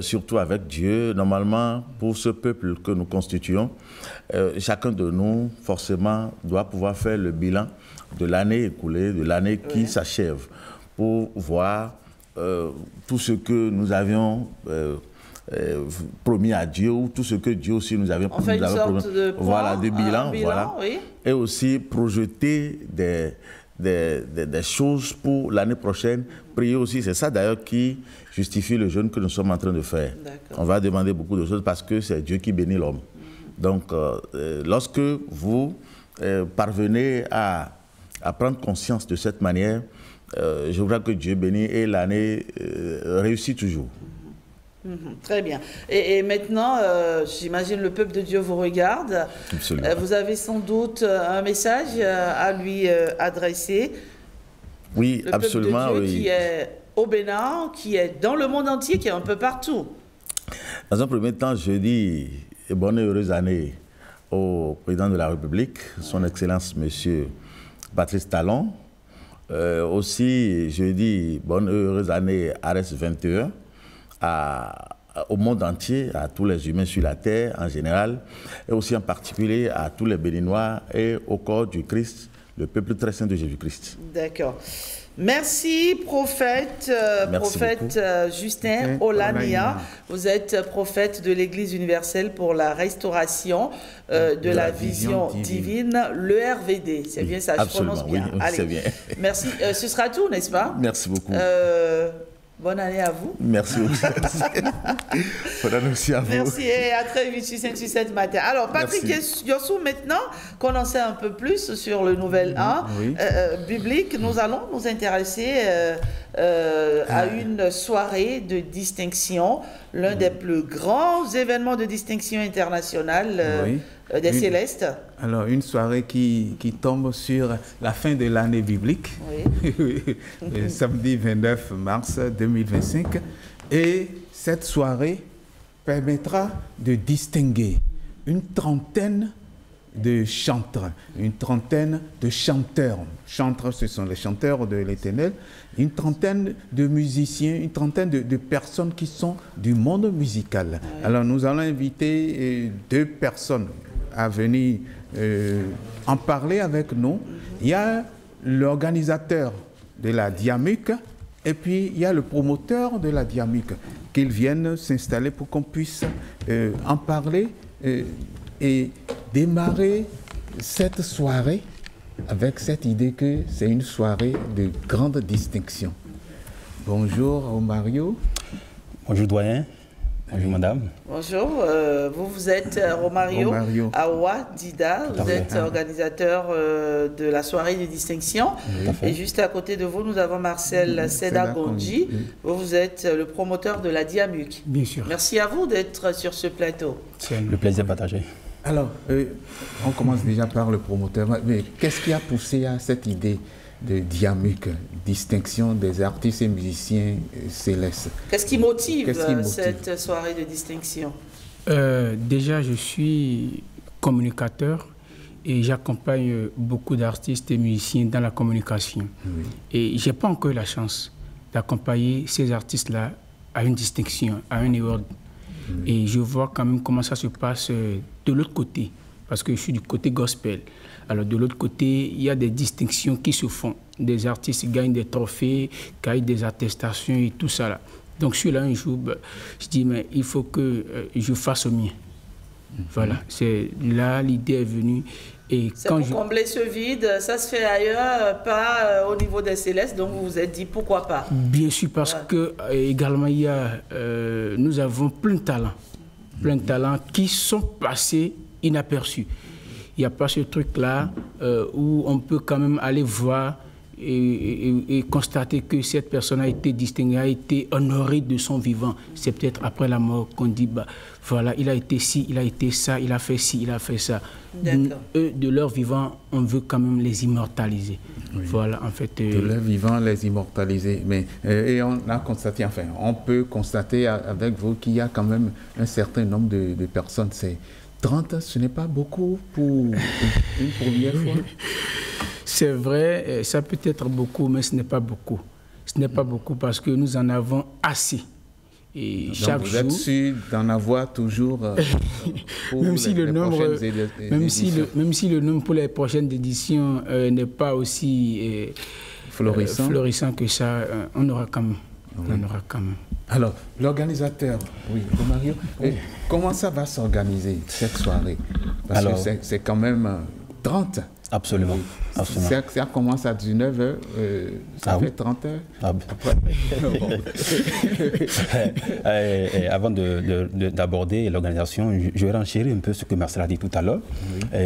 surtout avec Dieu, normalement, pour ce peuple que nous constituons, chacun de nous, forcément, doit pouvoir faire le bilan de l'année écoulée, de l'année qui s'achève, pour voir tout ce que nous avions promis à Dieu, ou tout ce que Dieu aussi nous avait promis. Voilà, de bilan, voilà. Oui. Et aussi projeter des choses pour l'année prochaine. Prier aussi, c'est ça d'ailleurs qui justifie le jeûne que nous sommes en train de faire. On va demander beaucoup de choses parce que c'est Dieu qui bénit l'homme. Donc, lorsque vous parvenez à prendre conscience de cette manière, je crois que Dieu bénit et l'année réussit toujours.
Très bien. Et maintenant, j'imagine le peuple de Dieu vous regarde.
Absolument.
Vous avez sans doute un message à lui adresser.
Oui,
le
absolument.
Peuple de Dieu qui est au Bénin, qui est dans le monde entier, qui est un peu partout.
Dans un premier temps, je dis bonne et heureuse année au président de la République, son Excellence Monsieur Patrice Talon. Aussi, je dis bonne et heureuse année à RS 21. Au monde entier, à tous les humains sur la terre en général, et aussi en particulier à tous les Béninois et au corps du Christ, le peuple très saint de Jésus-Christ.
D'accord. Merci, prophète, prophète Justin Olania. Vous êtes prophète de l'Église universelle pour la restauration de la vision divine, le RVD. C'est bien ça, je prononce bien.
Oui, c'est bien.
Merci. Ce sera tout, n'est-ce pas?
Merci beaucoup.
Bonne année à vous.
Merci beaucoup. Bonne année aussi à vous.
Merci et à très vite sur 5-7 matin. Alors, Patrick Yossou, maintenant qu'on en sait un peu plus sur le nouvel 1 biblique, nous allons nous intéresser à une soirée de distinction, l'un des plus grands événements de distinction internationale des Célestes.
Alors, une soirée qui tombe sur la fin de l'année biblique, le samedi 29 mars 2025. Et cette soirée permettra de distinguer une trentaine de chantres, une trentaine de chanteurs. Chantres, ce sont les chanteurs de l'Éternel. Une trentaine de musiciens, une trentaine de personnes qui sont du monde musical. Alors, nous allons inviter 2 personnes à venir en parler avec nous. Il y a l'organisateur de la Diamuc et puis il y a le promoteur de la Diamuc, qu'ils viennent s'installer pour qu'on puisse en parler et démarrer cette soirée avec cette idée que c'est une soirée de grande distinction. Bonjour Romario.
Bonjour doyen. Bonjour madame.
Bonjour, vous êtes Romario Awa Dida, vous êtes organisateur de la soirée de distinction. Et juste à côté de vous, nous avons Marcel Seda Gondji, vous êtes le promoteur de la Diamuc.
Bien sûr.
Merci à vous d'être sur ce plateau.
C'est le plaisir partagé.
Alors, on commence déjà par le promoteur, mais qu'est-ce qui a poussé à cette idée de Diamuc, distinction des artistes et musiciens célestes?
Qu'est-ce qui motive cette soirée de distinction?
Déjà, je suis communicateur et j'accompagne beaucoup d'artistes et musiciens dans la communication. Et je n'ai pas encore la chance d'accompagner ces artistes-là à une distinction, à un award. Et je vois quand même comment ça se passe de l'autre côté, parce que je suis du côté gospel. Alors de l'autre côté, il y a des distinctions qui se font. Des artistes gagnent des trophées, gagnent des attestations et tout ça là. Donc je suis là un jour, je dis mais il faut que je fasse au mien. Voilà, c'est là l'idée est venue Et
c'est pour combler ce vide, ça se fait ailleurs, pas au niveau des Célestes, donc vous vous êtes dit pourquoi pas?
Bien sûr, parce que également nous avons plein de talents qui sont passés inaperçus. Il n'y a pas ce truc-là où on peut quand même aller voir et constater que cette personne a été distinguée, a été honorée de son vivant. C'est peut-être après la mort qu'on dit, bah, voilà, il a été ci, il a été ça, il a fait ci, il a fait ça. Eux, de leur vivant, on veut quand même les immortaliser. Oui. Voilà, en fait.
De leur vivant, les immortaliser. Mais, et on a constaté, enfin, on peut constater avec vous qu'il y a quand même un certain nombre de personnes. C'est 30, ce n'est pas beaucoup pour une première fois.
C'est vrai, ça peut être beaucoup, mais ce n'est pas beaucoup. Ce n'est pas beaucoup parce que nous en avons assez. Et
donc
chaque
vous
jour,
êtes sûr d'en avoir toujours pour
même si le nombre, même si le nombre pour les prochaines éditions n'est pas aussi florissant que ça, on aura quand même. Oui. On aura quand même.
Alors, l'organisateur, oui, Mario, comment ça va s'organiser cette soirée? Parce que c'est quand même 30.
Absolument. Oui. Absolument.
Ça commence à 19h, ça fait 30h.
Avant d'aborder l'organisation, je vais renchérir un peu ce que Marcel a dit tout à l'heure. Oui.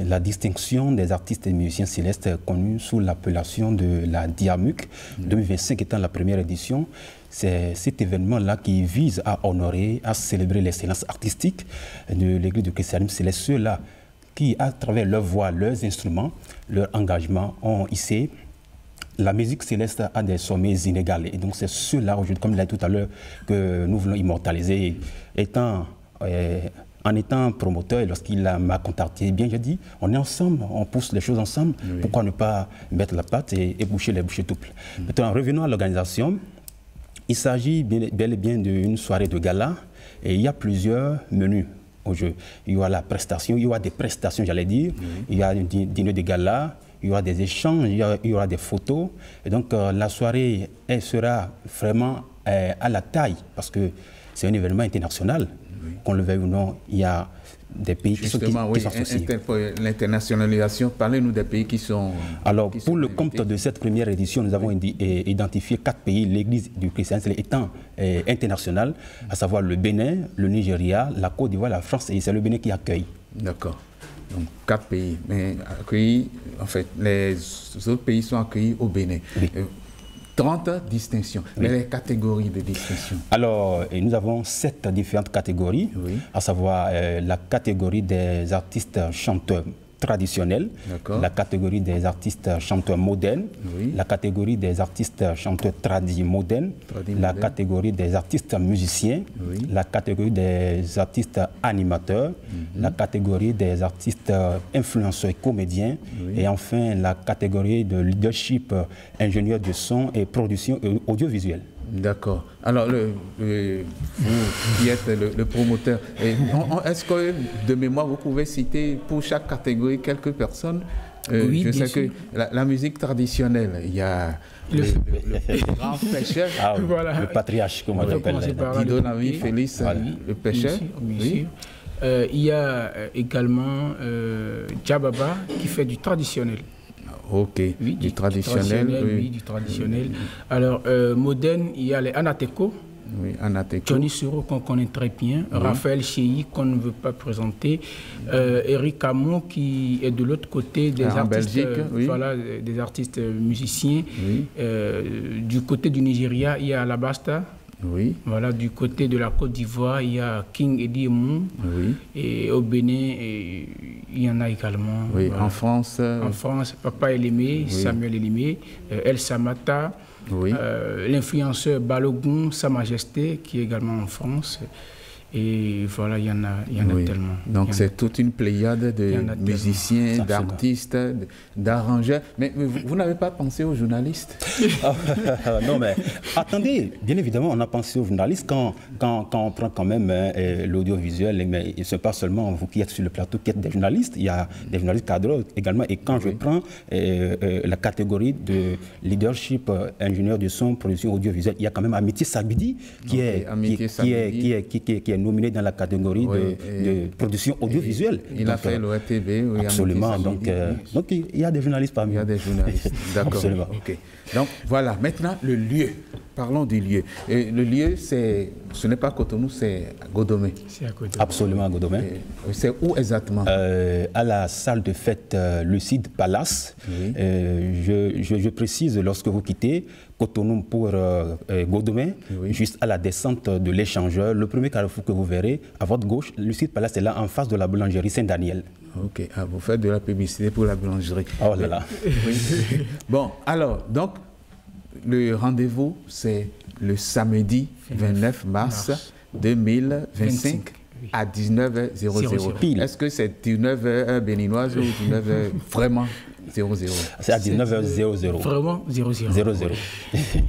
La distinction des artistes et musiciens célestes connus sous l'appellation de la DIAMUC, 2025 étant la première édition. C'est cet événement-là qui vise à honorer, à célébrer l'excellence artistique de l'Église du christianisme céleste. Ceux-là qui, à travers leur voix, leurs instruments, leur engagement, ont hissé la musique céleste à des sommets inégalés. Et donc c'est ceux-là, aujourd'hui, comme il a dit tout à l'heure, que nous voulons immortaliser. En étant promoteur, lorsqu'il m'a contacté, bien j'ai dit, on est ensemble, on pousse les choses ensemble, oui. Pourquoi ne pas mettre la patte et boucher les bouchées touples. Maintenant, revenons à l'organisation. Il s'agit bel et bien d'une soirée de gala et il y a plusieurs menus au jeu. Il y aura la prestation, il y aura des prestations, j'allais dire. Il y a un dîner de gala, il y aura des échanges, il y aura des photos. Et donc la soirée, elle sera vraiment à la taille parce que c'est un événement international. Qu'on le veuille ou non, il y a des pays qui sont associés.
L'internationalisation, parlez-nous des pays qui sont...
Alors, pour le compte de cette première édition, nous avons identifié 4 pays, l'Église du christianisme étant internationale, à savoir le Bénin, le Nigeria, la Côte d'Ivoire, la France, et c'est le Bénin qui accueille.
D'accord. Donc 4 pays, mais accueillis, en fait, les autres pays sont accueillis au Bénin. Oui. 30 distinctions, mais les catégories de distinctions.
Alors, nous avons 7 différentes catégories, à savoir la catégorie des artistes chanteurs traditionnels, la catégorie des artistes chanteurs modernes, la catégorie des artistes chanteurs modernes, la catégorie des artistes musiciens, la catégorie des artistes animateurs, la catégorie des artistes influenceurs et comédiens, et enfin la catégorie de leadership, ingénieur de son et production audiovisuelle.
D'accord. Alors, vous qui êtes le promoteur, est-ce que de mémoire, vous pouvez citer pour chaque catégorie quelques personnes?
Oui,
je sais
sûr.
Que la musique traditionnelle, il y a le grand pêcheur,
le patriarche, comme on l'appelle.
Dido Nami Félix, le pêcheur.
Oui. Il y a également Djababa qui fait du traditionnel.
Ok,
oui,
du traditionnel.
Oui, du traditionnel. Alors, moderne, il y a les Anateko.
Oui, Anateko.
Johnny Suro, qu'on connaît très bien. Raphaël Chéhi, qu'on ne veut pas présenter. Eric Hamon, qui est de l'autre côté des artistes, Belgique, des artistes musiciens. Du côté du Nigeria, il y a Alabasta.
Oui.
Voilà, du côté de la Côte d'Ivoire, il y a King Eddie Emou. Et au Bénin, il y en a également.
Oui, voilà. En France,
Papa Elimé, Samuel Elimé, El Samata, l'influenceur Balogun, Sa Majesté, qui est également en France. Et voilà, il y en a tellement.
Donc c'est toute une pléiade de musiciens, d'artistes, d'arrangeurs. Mais vous n'avez pas pensé aux journalistes?
Non, mais attendez, bien évidemment, on a pensé aux journalistes quand on prend quand même l'audiovisuel. Mais ce n'est pas seulement vous qui êtes sur le plateau qui êtes des journalistes, il y a des journalistes cadres également. Et quand je prends la catégorie de leadership, ingénieur de son, production audiovisuelle, il y a quand même Amitié Sabidi qui est nominé dans la catégorie de production audiovisuelle.
Il a fait le RTB. Oui,
absolument. Donc il y a des journalistes parmi nous.
Il y a des journalistes, d'accord.
Absolument.
Okay. Donc voilà, maintenant le lieu. Parlons du lieu. Et le lieu, ce n'est pas Cotonou, c'est Godomé.
C'est à Godomé.
Absolument à Godomé.
C'est où exactement?
À la salle de fête Lucide Palace. Oui. Je précise, lorsque vous quittez Cotonou pour Godomé, oui, juste à la descente de l'échangeur, le premier carrefour que vous verrez, à votre gauche, Lucide Palace est là en face de la boulangerie Saint-Daniel.
Ok, vous faites de la publicité pour la boulangerie.
Oh là là.
Oui. Bon, alors, donc, le rendez-vous, c'est le samedi 29 mars 2025 à 19h00. Est-ce que c'est 19h béninoise ou 19h vraiment 00?
C'est à 19h00.
Vraiment 00.
00.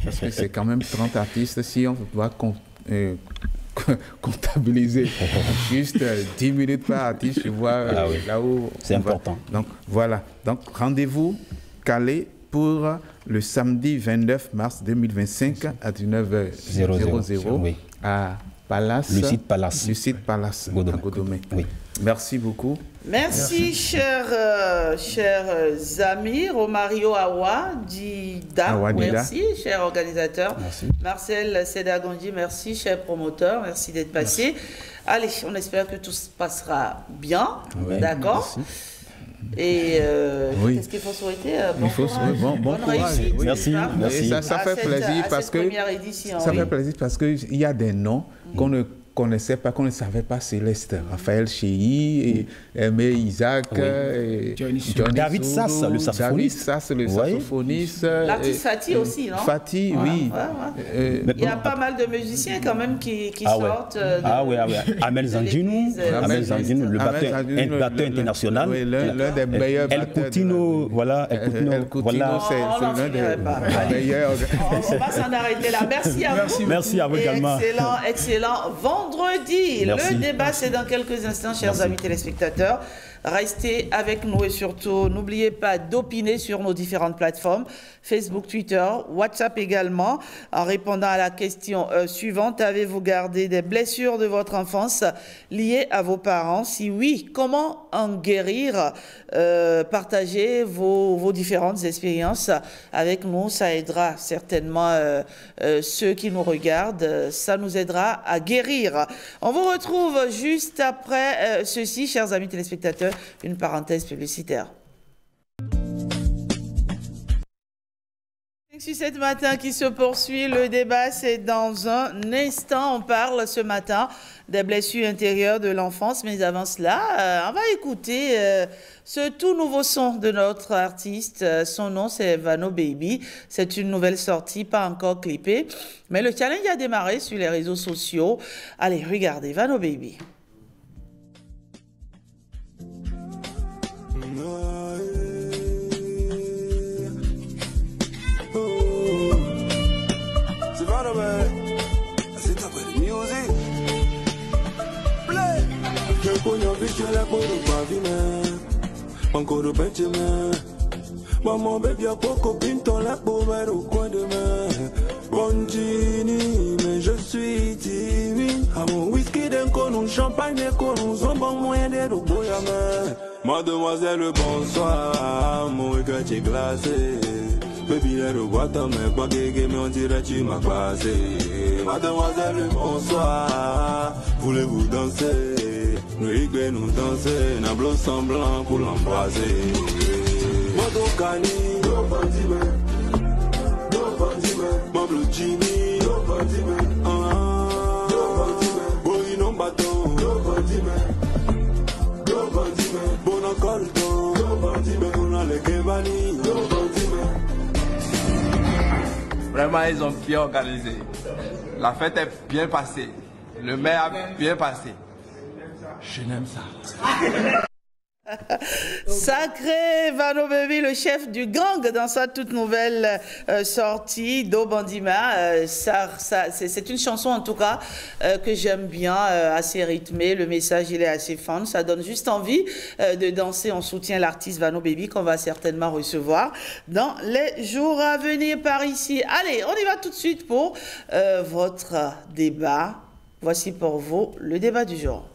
Parce que c'est quand même 30 artistes. Si on doit comptabiliser juste 10 minutes par artiste, je vois là où
c'est important.
Donc voilà. Donc rendez-vous calé pour le samedi 29 mars 2025 à 19h00 oui, à Palace.
Lucide Palace.
Lucide Palace à Godomé.
Oui.
Merci beaucoup.
Merci. Chers amis, Romario Awa Dida, merci, cher organisateur.
Merci.
Marcel Sedagondi, merci, cher promoteur, merci d'être passé. Allez, on espère que tout se passera bien, d'accord? Et qu'est-ce qu'il faut souhaiter? Bon courage.
Oui.
Merci.
Ça fait plaisir parce que ça fait plaisir parce qu'il y a des noms qu'on ne connaissait pas, qu'on ne savait pas. Céleste, Raphaël Chéhi, Aimé Isaac,
David Sass, le
saxophoniste. L'artiste Fatih aussi, non?
Fatih, oui.
Il y a pas mal de musiciens quand même qui sortent.
Amel Zanginou, le batteur international.
Oui, l'un des meilleurs
El Coutinho, voilà.
El Coutinho, c'est l'un des meilleurs.
On va s'en arrêter là. Merci à vous.
Merci à vous également.
Excellent. Vendredi, le débat c'est dans quelques instants, chers amis téléspectateurs. Restez avec nous et surtout, n'oubliez pas d'opiner sur nos différentes plateformes, Facebook, Twitter, WhatsApp également, en répondant à la question suivante. Avez-vous gardé des blessures de votre enfance liées à vos parents? Si oui, comment en guérir? Partagez vos différentes expériences avec nous. Ça aidera certainement ceux qui nous regardent. Ça nous aidera à guérir. On vous retrouve juste après ceci, chers amis téléspectateurs. Une parenthèse publicitaire. Cette matin qui se poursuit, le débat c'est dans un instant. On parle ce matin des blessures intérieures de l'enfance, mais avant cela, on va écouter ce tout nouveau son de notre artiste. Son nom c'est Vano Baby. C'est une nouvelle sortie, pas encore clippée, mais le challenge a démarré sur les réseaux sociaux. Allez, regardez Vano Baby.
Encore au Benjamin, maman baby a poco pinton la pauvre au coin de main. Bongini, mais je suis timide. À mon whisky d'un con, champagne d'un con, on bon moyen d'être au boyaman. Mademoiselle, bonsoir, mon quartier glacé. Baby, elle boîte à main, pas gagé, mais on dirait tu m'as passé. Mademoiselle, bonsoir, voulez-vous danser? Nous rigolons, nous danser, n'a blanc semblant pour l'embrasser. Moto cani, do bandime, ma blue Jimmy, do bandime, boy non bateau, do bandime, bon accolto, do bandime, on a les kebani, do bandime.
Vraiment, ils ont bien organisé. La fête est bien passée. Le maire a bien passé. Je n'aime ça.
Sacré Vano Baby, le chef du gang dans sa toute nouvelle sortie Do Bandima. C'est une chanson en tout cas que j'aime bien, assez rythmée. Le message il est assez fun, ça donne juste envie de danser. On soutient l'artiste Vano Baby qu'on va certainement recevoir dans les jours à venir par ici. Allez, on y va tout de suite pour votre débat Voici pour vous le débat du jour.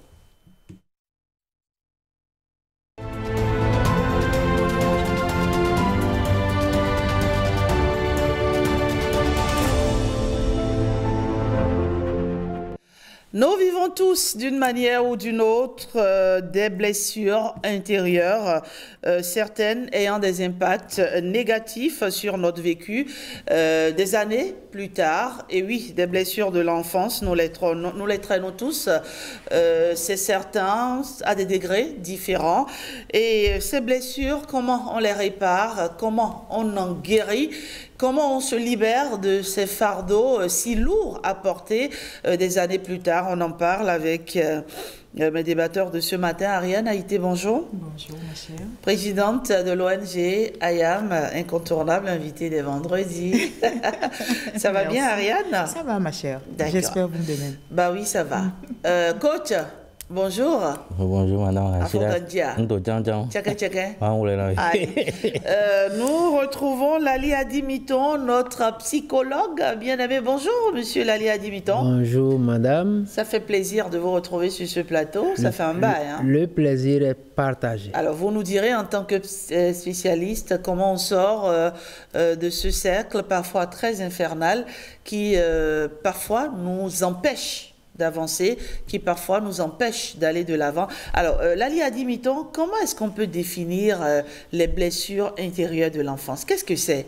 Nous vivons tous d'une manière ou d'une autre des blessures intérieures, certaines ayant des impacts négatifs sur notre vécu des années plus tard. Et oui, des blessures de l'enfance, nous les traînons tous, c'est certain, à des degrés différents. Et ces blessures, comment on les répare, comment on en guérit, comment on se libère de ces fardeaux si lourds à porter des années plus tard. On en parle avec mes débatteurs de ce matin. Ariane Haïté, bonjour.
Bonjour, ma chère.
Présidente de l'ONG IAM, incontournable invitée des vendredis. Ça va bien, Ariane?
Ça va, ma chère.
J'espère
vous de même.
Bah oui, ça va. Coach, bonjour.
Bonjour, madame.
Nous retrouvons Lali Adimiton, notre psychologue bien-aimé. Bonjour, monsieur Lali Adimiton.
Bonjour, madame.
Ça fait plaisir de vous retrouver sur ce plateau. Ça fait un bail. Hein?
Le plaisir est partagé.
Alors, vous nous direz, en tant que spécialiste, comment on sort de ce cercle parfois très infernal qui parfois nous empêche d'avancer, qui parfois nous empêche d'aller de l'avant. Alors, Lali Adimiton, comment est-ce qu'on peut définir les blessures intérieures de l'enfance? Qu'est-ce que c'est?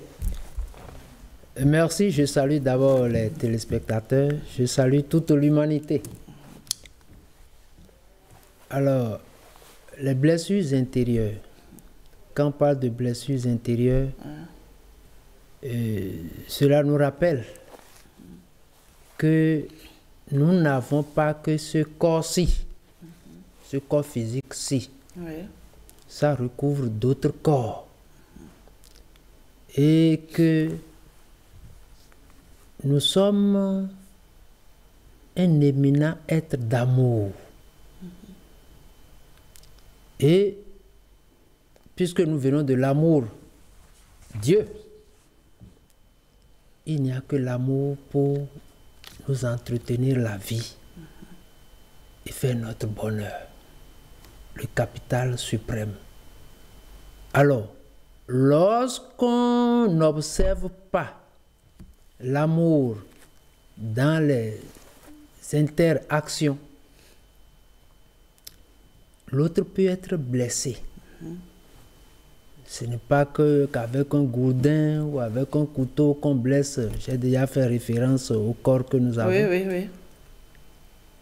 Merci, je salue d'abord les téléspectateurs, je salue toute l'humanité. Alors, les blessures intérieures, quand on parle de blessures intérieures, cela nous rappelle que nous n'avons pas que ce corps-ci, ce corps physique-ci.
Oui.
Ça recouvre d'autres corps. Et que nous sommes un éminent être d'amour. Et puisque nous venons de l'amour, Dieu, il n'y a que l'amour pour nous entretenir la vie et faire notre bonheur, le capital suprême. Alors, lorsqu'on n'observe pas l'amour dans les interactions, l'autre peut être blessé. Ce n'est pas qu'avec un gourdin ou avec un couteau qu'on blesse. J'ai déjà fait référence au corps que nous avons.
Oui.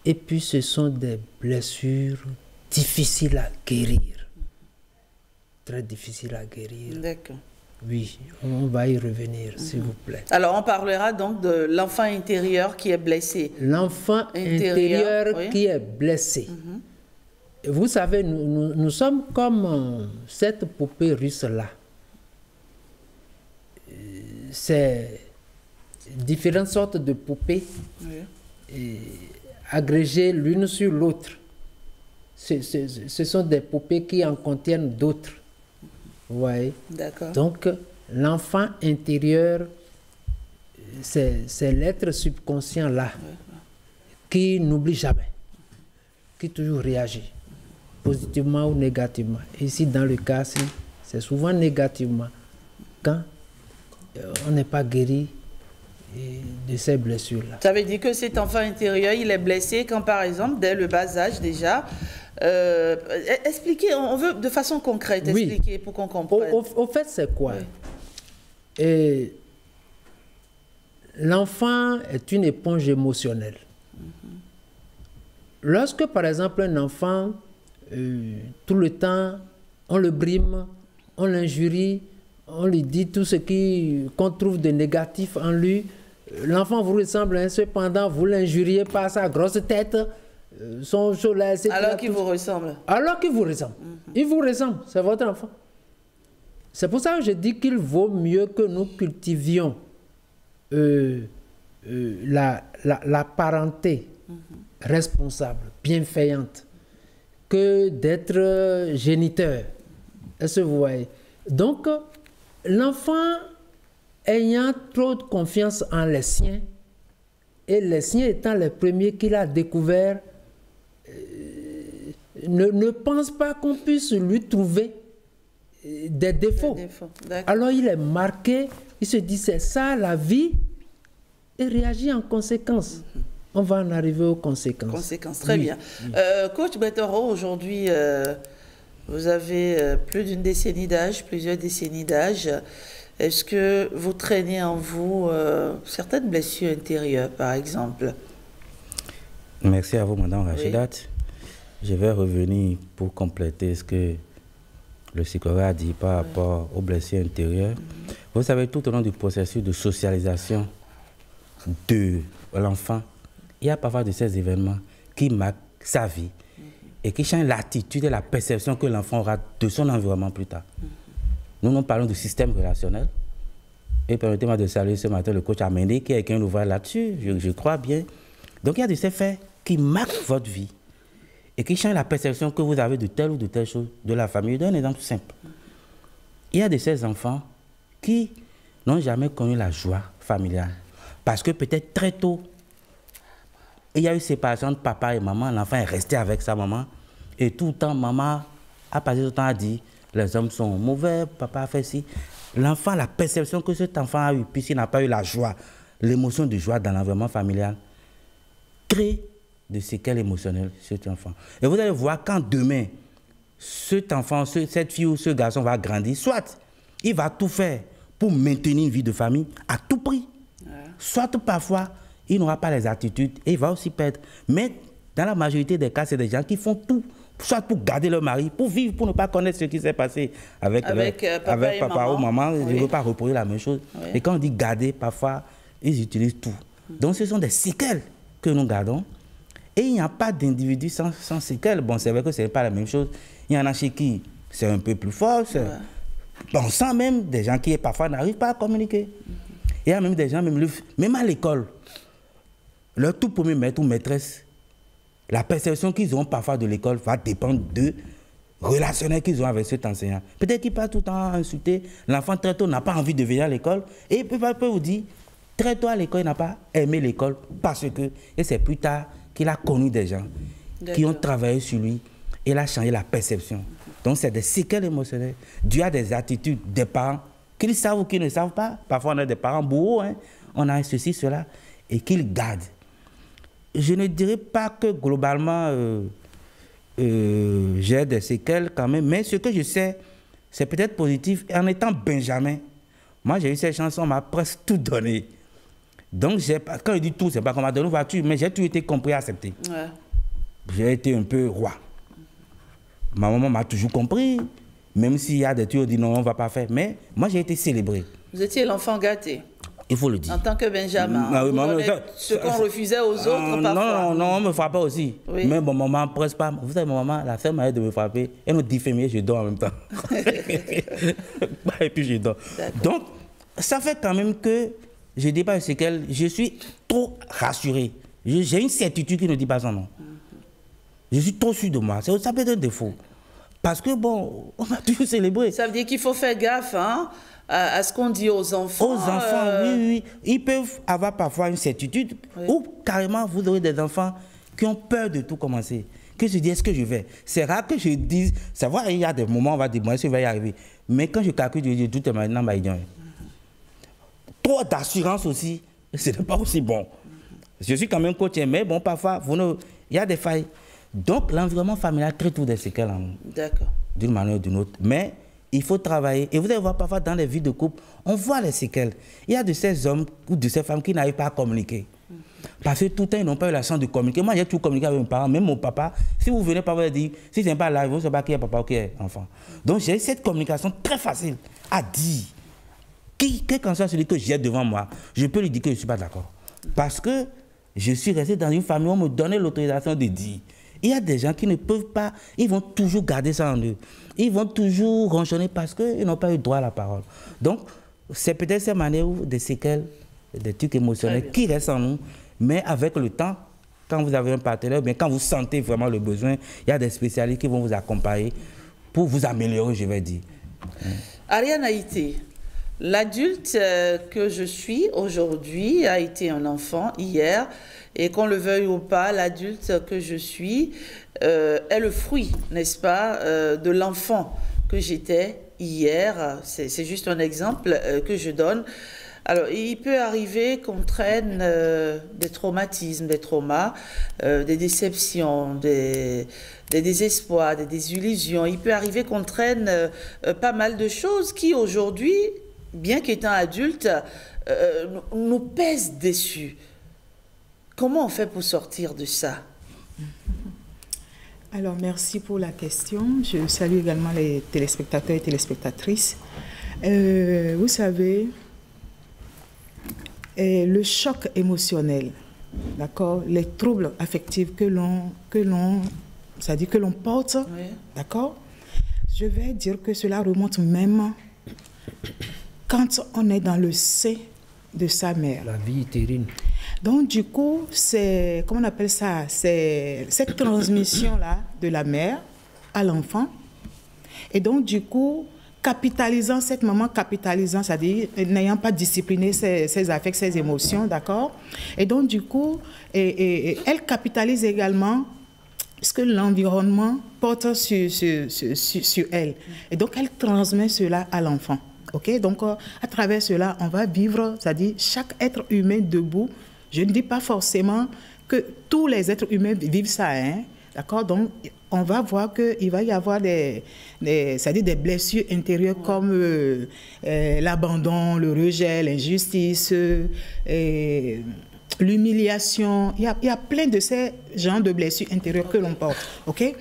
Et puis ce sont des blessures difficiles à guérir. Très difficiles à guérir.
D'accord.
Oui, on va y revenir, s'il vous plaît.
Alors, on parlera donc de l'enfant intérieur qui est blessé.
L'enfant intérieur oui. qui est blessé. Vous savez, nous sommes comme cette poupée russe-là. C'est différentes sortes de poupées agrégées l'une sur l'autre. Ce sont des poupées qui en contiennent d'autres. Vous voyez?
D'accord.
Donc, l'enfant intérieur, c'est l'être subconscient-là qui n'oublie jamais, qui toujours réagit. Positivement ou négativement. Ici, dans le cas, c'est souvent négativement. Quand on n'est pas guéri de ces blessures-là.
Ça veut dire que cet enfant intérieur, il est blessé quand, par exemple, dès le bas âge déjà, expliquez, on veut de façon concrète expliquer pour qu'on comprenne.
Au fait, c'est quoi? L'enfant est une éponge émotionnelle. Lorsque, par exemple, un enfant tout le temps, on le brime, on l'injurie, on lui dit tout ce qu'on trouve de négatif en lui. L'enfant vous ressemble, hein, cependant, vous l'injuriez par sa grosse tête, son cholet, etc.
Alors qu'il vous ressemble.
Alors qu'il vous ressemble. Il vous ressemble, c'est votre enfant. C'est pour ça que je dis qu'il vaut mieux que nous cultivions la parenté responsable, bienveillante, que d'être géniteur. Est-ce que vous voyez? Donc, l'enfant ayant trop de confiance en les siens et les siens étant les premiers qu'il a découverts, ne pense pas qu'on puisse lui trouver des défauts. Alors il est marqué, il se dit c'est ça la vie et réagit en conséquence. On va en arriver aux conséquences.
Très bien. Coach Betoro, aujourd'hui, vous avez plus d'une décennie d'âge, plusieurs décennies d'âge. Est-ce que vous traînez en vous certaines blessures intérieures, par exemple?
Merci à vous, Madame Rachidat. Je vais revenir pour compléter ce que le psychologue a dit par rapport aux blessures intérieures. Vous savez, tout au long du processus de socialisation de l'enfant, il y a parfois de ces événements qui marquent sa vie et qui changent l'attitude et la perception que l'enfant aura de son environnement plus tard. Nous parlons du système relationnel. Et permettez-moi de saluer ce matin le coach Amendé qui a écrit un ouvrage là-dessus, je crois bien. Donc il y a de ces faits qui marquent votre vie et qui changent la perception que vous avez de telle ou de telle chose de la famille. Je donne un exemple simple. Il y a de ces enfants qui n'ont jamais connu la joie familiale. Parce que peut-être très tôt, il y a eu séparation de papa et maman, l'enfant est resté avec sa maman. Et tout le temps, maman a passé tout le temps à dire, les hommes sont mauvais, papa a fait ci. L'enfant, la perception que cet enfant a eue, puisqu'il n'a pas eu la joie, l'émotion de joie dans l'environnement familial, crée de séquelles émotionnelles chez cet enfant. Et vous allez voir quand demain, cet enfant, cette fille ou ce garçon va grandir, soit il va tout faire pour maintenir une vie de famille à tout prix, soit parfois, il n'aura pas les attitudes et il va aussi perdre. Mais dans la majorité des cas, c'est des gens qui font tout, soit pour garder leur mari, pour vivre, pour ne pas connaître ce qui s'est passé avec papa ou maman. Je ne veux pas reproduire la même chose. Oui. Et quand on dit garder, parfois, ils utilisent tout. Donc ce sont des séquelles que nous gardons. Et il n'y a pas d'individu sans séquelles. Bon, c'est vrai que ce n'est pas la même chose. Il y en a chez qui c'est un peu plus fort. On sent même des gens qui parfois n'arrivent pas à communiquer. Il y a même des gens, même à l'école, leur tout premier maître ou maîtresse, la perception qu'ils ont parfois de l'école va dépendre de relationnel qu'ils ont avec cet enseignant. Peut-être qu'il passe tout le temps à insulter. L'enfant très tôt n'a pas envie de venir à l'école. Et il peut vous dire, très tôt à l'école, il n'a pas aimé l'école parce que, et c'est plus tard qu'il a connu des gens qui ont travaillé sur lui et il a changé la perception. Donc c'est des séquelles émotionnelles dues à des attitudes des parents qu'ils savent ou qu'ils ne savent pas. Parfois on a des parents bourreaux, hein. On a ceci, cela, et qu'ils gardent. Je ne dirais pas que globalement j'ai des séquelles quand même, mais ce que je sais, c'est peut-être positif. En étant Benjamin, moi j'ai eu cette chance, on m'a presque tout donné. Donc quand je dis tout, c'est pas qu'on m'a donné une voiture, mais j'ai tout été compris et accepté. Ouais. J'ai été un peu roi. Ma maman m'a toujours compris, même s'il y a des trucs qui disent non, on ne va pas faire. Mais moi j'ai été célébré.
Vous étiez l'enfant gâté.
Il faut le dire.
En tant que Benjamin, ce qu'on refusait aux autres parfois.
Non, on me frappait aussi. Oui. Mais mon maman presque pas. Vous savez, mon maman, la seule manière de me frapper, elle me diffamait, je dors en même temps. Et puis je dors. Donc, ça fait quand même que je dis pas ce qu'elle. Je suis trop rassuré. J'ai une certitude qui ne dit pas son nom. Je suis trop sûr de moi. Ça peut être un défaut. Parce que bon, on a toujours célébré.
Ça veut dire qu'il faut faire gaffe, hein, à ce qu'on dit aux enfants.
Aux enfants, oui. Ils peuvent avoir parfois une certitude, ou carrément vous aurez des enfants qui ont peur de tout commencer. Que je dis, est-ce que je vais? C'est rare que je dise, savoir, il y a des moments où on va dire, moi, je vais y arriver. Mais quand je calcule, je dis, tout est maintenant, trop d'assurance aussi, ce n'est pas aussi bon. Je suis quand même coach, mais bon, parfois, il y a des failles. Donc, l'environnement familial crée tout des séquelles en nous.
D'accord.
D'une manière ou d'une autre. Mais il faut travailler. Et vous allez voir parfois dans les vies de couple, on voit les séquelles. Il y a de ces hommes ou de ces femmes qui n'arrivent pas à communiquer. Parce que tout le temps, ils n'ont pas eu la chance de communiquer. Moi, j'ai toujours communiqué avec mes parents, même mon papa. Si vous venez pas vous dire, si ce n'est pas là, vous ne savez pas qui est papa ou qui est enfant. Donc, j'ai cette communication très facile à dire. Quel qu'en soit celui que j'ai devant moi, je peux lui dire que je ne suis pas d'accord. Parce que je suis resté dans une famille où on me donnait l'autorisation de dire. Il y a des gens qui ne peuvent pas, ils vont toujours garder ça en eux. Ils vont toujours ronchonner parce qu'ils n'ont pas eu droit à la parole. Donc, c'est peut-être cette manière où des séquelles, des trucs émotionnels qui restent en nous, mais avec le temps, quand vous avez un partenaire, bien quand vous sentez vraiment le besoin, il y a des spécialistes qui vont vous accompagner pour vous améliorer, je vais dire.
Ariane Haïté, L'adulte que je suis aujourd'hui a été un enfant hier, et qu'on le veuille ou pas, l'adulte que je suis est le fruit, n'est-ce pas, de l'enfant que j'étais hier. C'est juste un exemple que je donne. Alors, il peut arriver qu'on traîne des traumatismes, des traumas, des déceptions, des désespoirs, des désillusions. Il peut arriver qu'on traîne pas mal de choses qui, aujourd'hui, bien qu'étant adultes, nous pèsent dessus. Comment on fait pour sortir de ça?
Alors, merci pour la question. Je salue également les téléspectateurs et téléspectatrices. Vous savez, le choc émotionnel, d'accord, les troubles affectifs que l'on porte, oui. D'accord, je vais dire que cela remonte même quand on est dans le sein de sa mère.
La vie utérine.
Donc, du coup, c'est, comment on appelle ça, c'est cette transmission-là de la mère à l'enfant. Et donc, du coup, cette maman capitalisant, c'est-à-dire n'ayant pas discipliné ses affects, ses émotions, d'accord? Et donc, du coup, elle capitalise également ce que l'environnement porte sur elle. Et donc, elle transmet cela à l'enfant. OK? Donc, à travers cela, on va vivre, c'est-à-dire chaque être humain debout. Je ne dis pas forcément que tous les êtres humains vivent ça, hein? D'accord? Donc, on va voir qu'il va y avoir c'est-à-dire des blessures intérieures comme l'abandon, le rejet, l'injustice, l'humiliation. Il y a plein de ces genres de blessures intérieures que l'on porte. OK?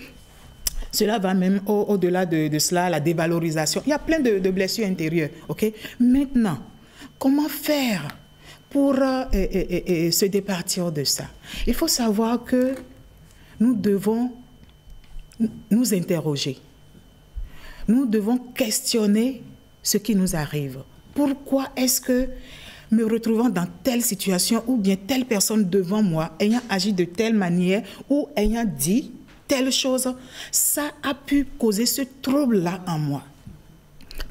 Cela va même au-delà de cela, la dévalorisation. Il y a plein de blessures intérieures. OK? Maintenant, comment faire pour se départir de ça? Il faut savoir que nous devons nous interroger. Nous devons questionner ce qui nous arrive. Pourquoi est-ce que, me retrouvant dans telle situation ou bien telle personne devant moi, ayant agi de telle manière ou ayant dit telle chose, ça a pu causer ce trouble-là en moi?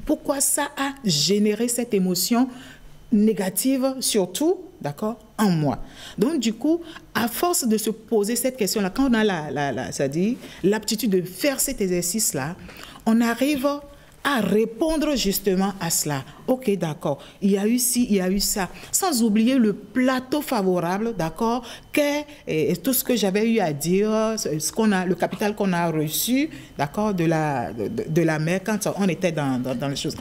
Pourquoi ça a généré cette émotion négative, surtout, d'accord, en moi? Donc, du coup, à force de se poser cette question-là, quand on a c'est-à-dire l'aptitude de faire cet exercice-là, on arrive à répondre justement à cela. OK, d'accord, il y a eu ci, il y a eu ça, sans oublier le plateau favorable, d'accord, tout ce que j'avais eu à dire, le capital qu'on a reçu, d'accord, de la mère quand on était dans les choses.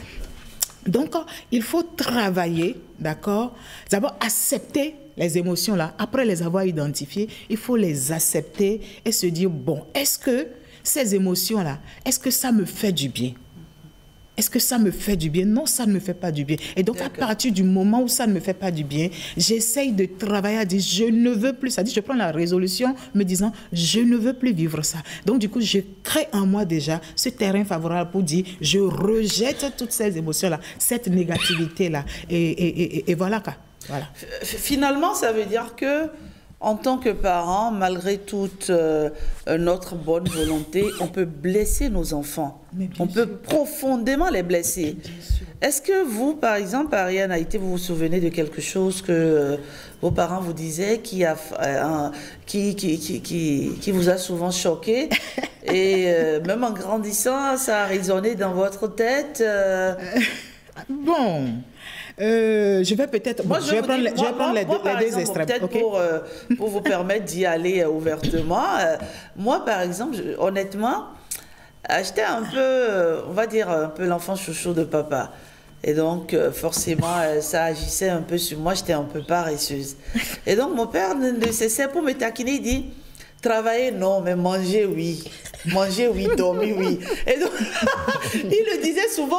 Donc, il faut travailler, d'accord, d'abord accepter les émotions là, après les avoir identifiées, il faut les accepter et se dire, bon, est-ce que ces émotions là, est-ce que ça me fait du bien? Est-ce que ça me fait du bien? Non, ça ne me fait pas du bien. Et donc, à partir du moment où ça ne me fait pas du bien, j'essaye de travailler à dire, je ne veux plus. C'est-à-dire, je prends la résolution me disant, je ne veux plus vivre ça. Donc, du coup, je crée en moi déjà ce terrain favorable pour dire, je rejette toutes ces émotions-là, cette négativité-là. Et voilà quoi. Voilà.
Finalement, ça veut dire que, en tant que parent, malgré toute notre bonne volonté, on peut blesser nos enfants. On peut profondément les blesser. Est-ce que vous, par exemple, Ariane Haïté, vous vous souvenez de quelque chose que vos parents vous disaient qui vous a souvent choqué et même en grandissant, ça a résonné dans votre tête
Bon... je vais peut-être... je vais prendre les deux extrêmes.
Peut-être okay? Pour vous permettre d'y aller ouvertement. Moi, par exemple, honnêtement, j'étais un peu, on va dire, un peu l'enfant chouchou de papa. Et donc, forcément, ça agissait un peu sur moi. J'étais un peu paresseuse. Et donc, mon père ne cessait pour me taquiner. Il dit, travailler, non, mais manger, oui. Manger, oui. Dormir, oui. Et donc, il le disait souvent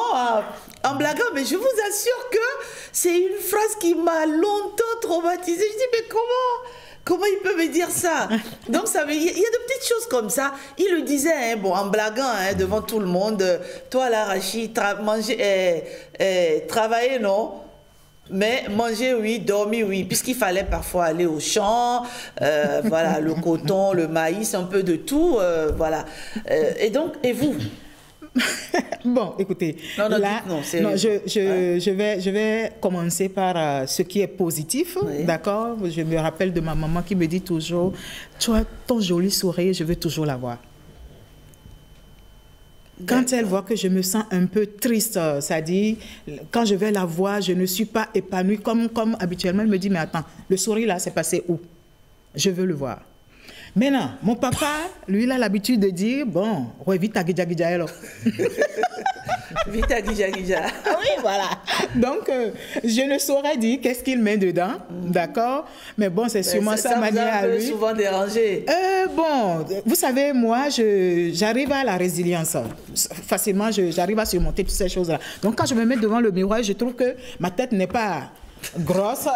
en blaguant, mais je vous assure que c'est une phrase qui m'a longtemps traumatisée. Je dis, mais comment il peut me dire ça? Donc, il y a de petites choses comme ça. Il le disait, hein, bon, en blaguant, hein, devant tout le monde. Toi, là, Rachid, travailler, non. Mais manger, oui, dormir, oui, puisqu'il fallait parfois aller au champ, voilà, le coton, le maïs, un peu de tout, voilà. Et donc, et vous?
Bon, écoutez,
non,
là, je vais commencer par ce qui est positif, d'accord? Je me rappelle de ma maman qui me dit toujours, toi, ton joli sourire, je veux toujours l'avoir. Quand elle voit que je me sens un peu triste, c'est-à-dire, quand je vais la voir, je ne suis pas épanouie comme habituellement, elle me dit, mais attends, le sourire là, c'est passé où? Je veux le voir. Maintenant, mon papa, lui, il a l'habitude de dire, bon, ouais, vite à Gidja alors.
Vite à Gidja.
Oui, voilà. Donc, je ne saurais dire qu'est-ce qu'il met dedans, d'accord? Mais bon, c'est sûrement sa manière à lui.
Ça vous a souvent dérangé?
Bon, vous savez, moi, j'arrive à la résilience. Facilement, j'arrive à surmonter toutes ces choses-là. Donc, quand je me mets devant le miroir, je trouve que ma tête n'est pas grosse.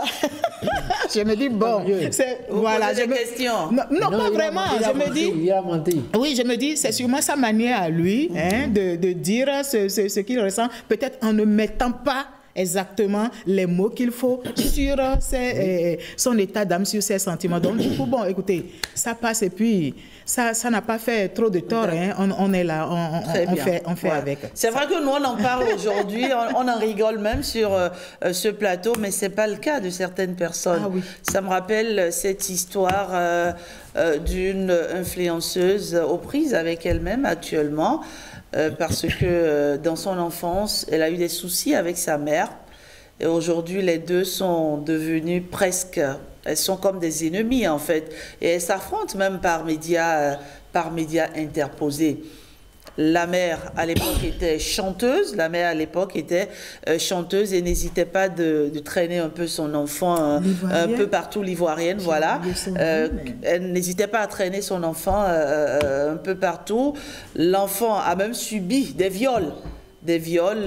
Je me dis, bon, voilà. Non, pas vraiment. Je me dis,
il a menti.
Oui, je me dis, c'est sûrement sa manière à lui de dire ce qu'il ressent, peut-être en ne mettant pas exactement les mots qu'il faut sur son état d'âme, sur ses sentiments. Donc, du coup, bon, écoutez, ça passe et puis ça n'a pas fait trop de tort. On est là, on fait avec.
C'est vrai que nous, on en parle aujourd'hui, on en rigole même sur ce plateau, mais ce n'est pas le cas de certaines personnes.
Ah, oui.
Ça me rappelle cette histoire d'une influenceuse aux prises avec elle-même actuellement. Parce que dans son enfance, elle a eu des soucis avec sa mère. Et aujourd'hui, les deux sont devenus presque... Elles sont comme des ennemies, en fait. Et elles s'affrontent même par médias interposés. La mère, à l'époque, était chanteuse. La mère, à l'époque, était chanteuse et n'hésitait pas de traîner un peu son enfant un peu partout, l'ivoirienne, voilà. Elle n'hésitait pas à traîner son enfant un peu partout. L'enfant a même subi des viols. Des viols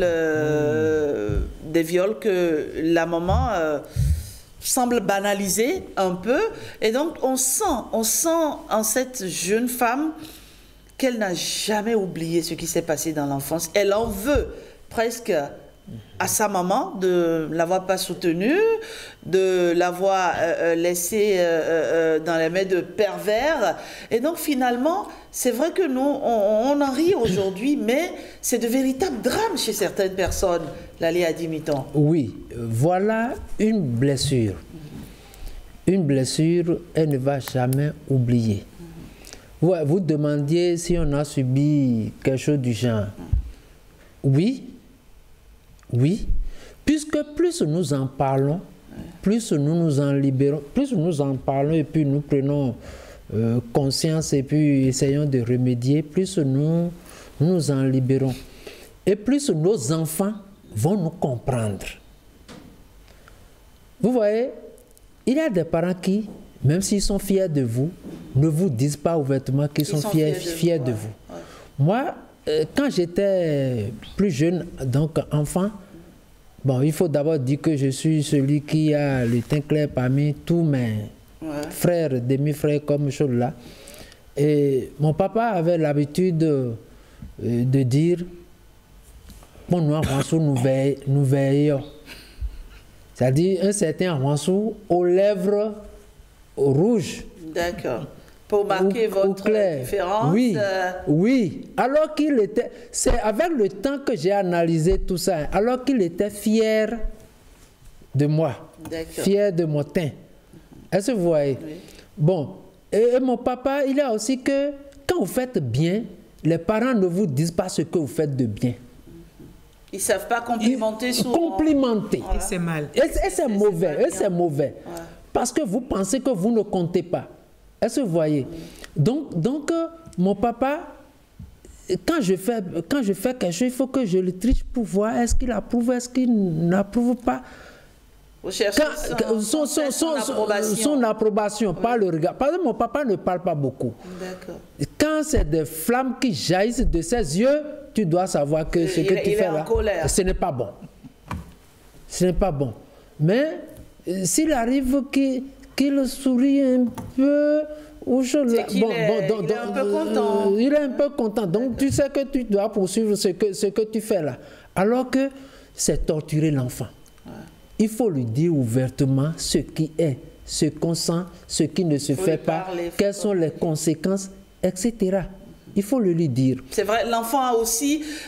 que la maman semble banaliser un peu. Et donc, on sent en cette jeune femme qu'elle n'a jamais oublié ce qui s'est passé dans l'enfance. Elle en veut presque à sa maman de ne l'avoir pas soutenue, de l'avoir laissée dans les mains de pervers. Et donc finalement, c'est vrai que nous, on en rit aujourd'hui, mais c'est de véritables drames chez certaines personnes, Lalia Dimiton.
Oui, voilà une blessure. Une blessure, elle ne va jamais oublier. Vous demandiez si on a subi quelque chose du genre. Oui. Oui. Puisque plus nous en parlons, plus nous nous en libérons, plus nous en parlons et puis nous prenons conscience et puis essayons de remédier, plus nous nous en libérons. Et plus nos enfants vont nous comprendre. Vous voyez, il y a des parents qui, même s'ils sont fiers de vous, ne vous disent pas ouvertement qu'ils sont fiers de vous. Ouais. Moi, quand j'étais plus jeune, donc enfant, bon, il faut d'abord dire que je suis celui qui a le teint clair parmi tous mes frères, demi-frères comme chose là. Et mon papa avait l'habitude de dire, bon, nous veillons. C'est-à-dire un certain Ransou aux lèvres rouges.
D'accord. Pour marquer votre différence.
Oui, oui. Alors qu'il était... C'est avec le temps que j'ai analysé tout ça. Alors qu'il était fier de moi. Fier de mon teint. Est-ce que vous voyez? Oui. Bon. Et mon papa, il a aussi que quand vous faites bien, les parents ne vous disent pas ce que vous faites de bien.
Ils ne savent pas complimenter souvent.
Complimenter.
Voilà. Et c'est mal.
Et c'est mauvais. Et c'est mauvais. Ouais. Parce que vous pensez que vous ne comptez pas. Est-ce que vous voyez? Donc mon papa, quand je fais quelque chose, il faut que je le triche pour voir est-ce qu'il approuve, est-ce qu'il n'approuve pas.
Vous cherchez
son approbation, pas le regard. Parce que mon papa ne parle pas beaucoup.
D'accord.
Quand c'est des flammes qui jaillissent de ses yeux, tu dois savoir que ce que tu fais là, ce n'est pas bon. Ce n'est pas bon. Mais s'il arrive qu'il sourit un peu, ou je
il est un peu content.
Il est un peu content. Donc tu sais que tu dois poursuivre ce que tu fais là. Alors que c'est torturer l'enfant. Ouais. Il faut lui dire ouvertement ce qui est, ce qu'on sent, ce qui ne se fait pas, quelles sont les conséquences, etc. Il faut le lui dire.
C'est vrai, l'enfant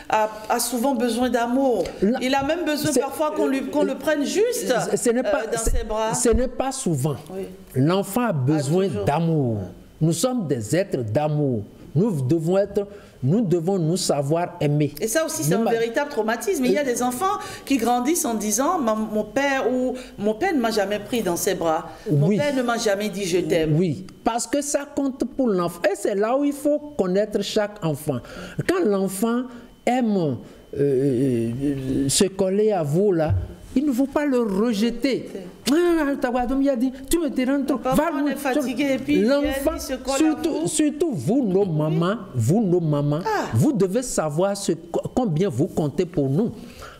a souvent besoin d'amour. Il a même besoin parfois qu'on le prenne juste dans ses bras.
Ce n'est pas souvent. Oui. L'enfant a besoin d'amour. Nous sommes des êtres d'amour. Nous devons nous savoir aimer.
Et ça aussi, c'est un véritable traumatisme. Il y a des enfants qui grandissent en disant mon père ne m'a jamais pris dans ses bras. Mon père ne m'a jamais dit je t'aime.
Oui, parce que ça compte pour l'enfant. Et c'est là où il faut connaître chaque enfant. Quand l'enfant aime se coller à vous, là, il ne faut pas le rejeter. Il a dit, tu me déranges trop.
On est fatigué et puis
l'enfant, surtout vous, nos mamans, vous devez savoir combien vous comptez pour nous.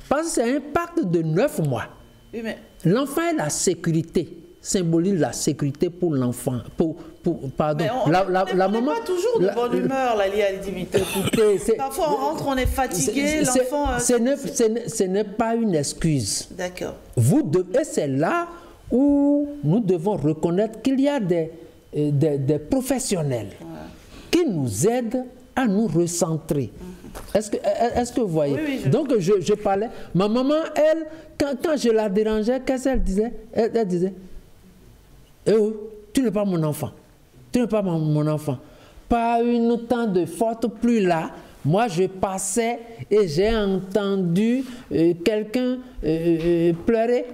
Parce que c'est un pacte de 9 mois. Oui, mais... L'enfant est la sécurité, symbolise la sécurité pour l'enfant. Pardon.
La maman n'est pas toujours de bonne humeur, la liée à l'intimité. Parfois on rentre, on est fatigué, l'enfant...
Ce n'est pas une excuse.
D'accord.
Et c'est là où nous devons reconnaître qu'il y a des professionnels qui nous aident à nous recentrer. Est-ce que vous voyez? Oui, donc je parlais. Ma maman, elle, quand je la dérangeais, qu'est-ce qu'elle disait? Elle disait, tu n'es pas mon enfant. Tu n'es pas mon enfant. Pas une temps de forte pluie là. Moi, je passais et j'ai entendu quelqu'un pleurer.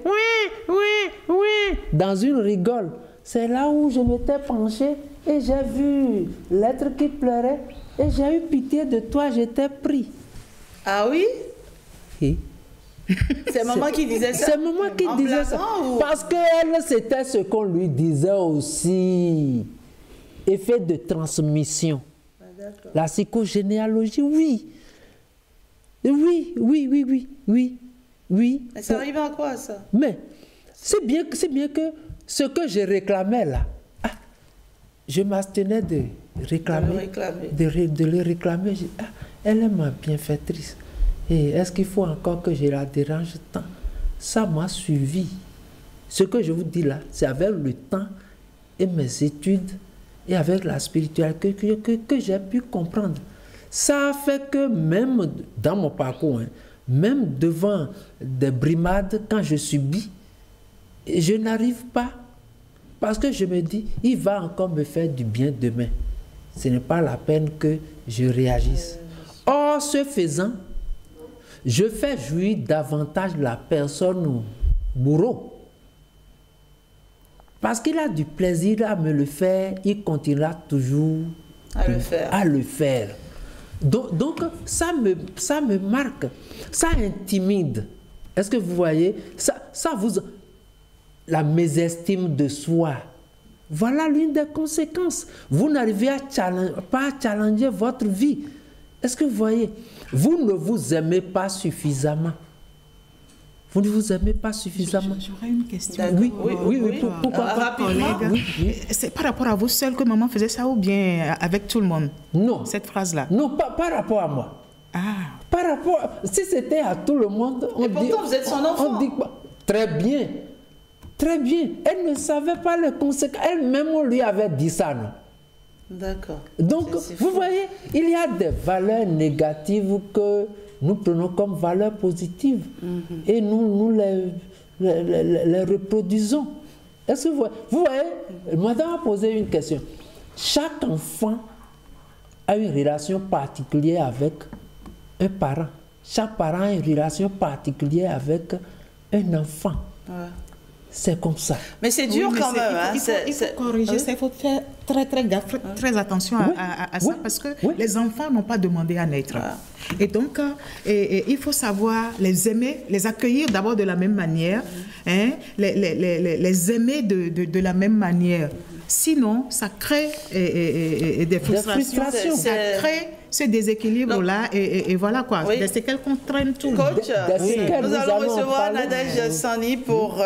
Oui, dans une rigole. C'est là où je m'étais penchée et j'ai vu l'être qui pleurait et j'ai eu pitié de toi, j'étais pris.
Ah oui?
Oui.
C'est maman qui disait ça?
C'est maman qui disait ça. Parce qu'elle, c'était ce qu'on lui disait aussi. Effet de transmission. La psychogénéalogie, oui.
Mais ça arrive à quoi, ça?
Mais c'est bien que ce que je réclamais là, je m'abstenais de réclamer, de le réclamer. Elle est ma bienfaitrice. Et est-ce qu'il faut encore que je la dérange tant? Ça m'a suivi. Ce que je vous dis là, c'est avec le temps et mes études et avec la spiritualité que j'ai pu comprendre. Ça a fait que même dans mon parcours, même devant des brimades, quand je subis, je n'arrive pas. Parce que je me dis, il va encore me faire du bien demain. Ce n'est pas la peine que je réagisse. Or, ce faisant, je fais jouir davantage la personne bourreau. Parce qu'il a du plaisir à me le faire, il continuera toujours à le faire. Donc ça me marque, ça intimide. Est-ce que vous voyez? Ça vous... La mésestime de soi. Voilà l'une des conséquences. Vous n'arrivez pas à challenger votre vie. Est-ce que vous voyez? Vous ne vous aimez pas suffisamment. Vous ne vous aimez pas suffisamment.
J'aurais une question.
Oui. Pourquoi pas?
C'est par rapport à vous seul que maman faisait ça ou bien avec tout le monde?
Non.
Cette phrase-là?
Non, pas par rapport à moi. Par rapport... Si c'était à tout le monde...
Et pourtant, vous êtes son enfant.
On dit très bien. Très bien. Elle ne savait pas les conséquences. Elle-même, on lui avait dit ça, non?
D'accord.
Donc, vous voyez, il y a des valeurs négatives que nous prenons comme valeurs positives. Et nous les reproduisons. Est-ce que vous voyez, madame a posé une question. Chaque enfant a une relation particulière avec un parent. Chaque parent a une relation particulière avec un enfant. C'est comme ça.
Mais c'est dur quand même.
Il faut corriger ça, il faut faire très attention à ça parce que les enfants n'ont pas demandé à naître. Et donc, il faut savoir les aimer, les accueillir d'abord de la même manière, les aimer de la même manière. Sinon, ça crée des frustrations. Ça crée ce déséquilibre-là et voilà quoi. Des séquelles qu'on traîne tout.
Coach, nous allons recevoir Nadège Sani pour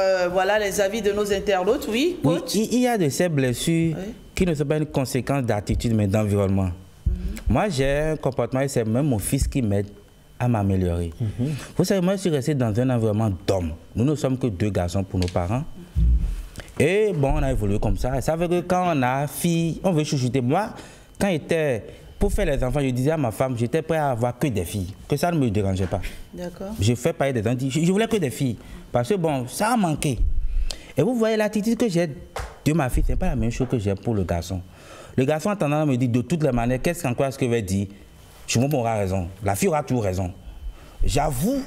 les avis de nos internautes. Oui, coach.
Il y a de ces blessures qui ne sont pas une conséquence d'attitude mais d'environnement. Moi, j'ai un comportement et c'est même mon fils qui m'aide à m'améliorer. Vous savez, moi, je suis resté dans un environnement d'hommes. Nous ne sommes que 2 garçons pour nos parents. Et bon, on a évolué comme ça. Ça veut dire que quand on a fille, on veut chouchouter. Moi, quand j'étais pour faire les enfants, je disais à ma femme, j'étais prêt à avoir que des filles, que ça ne me dérangeait pas.
D'accord.
Je fais parler des enfants, je voulais que des filles, parce que bon, ça a manqué. Et vous voyez l'attitude que j'ai de ma fille, ce n'est pas la même chose que j'ai pour le garçon. Le garçon a tendance à me dire de toutes les manières, qu'est-ce qu'en quoi est-ce que je vais dire? Je aura raison. La fille aura toujours raison. J'avoue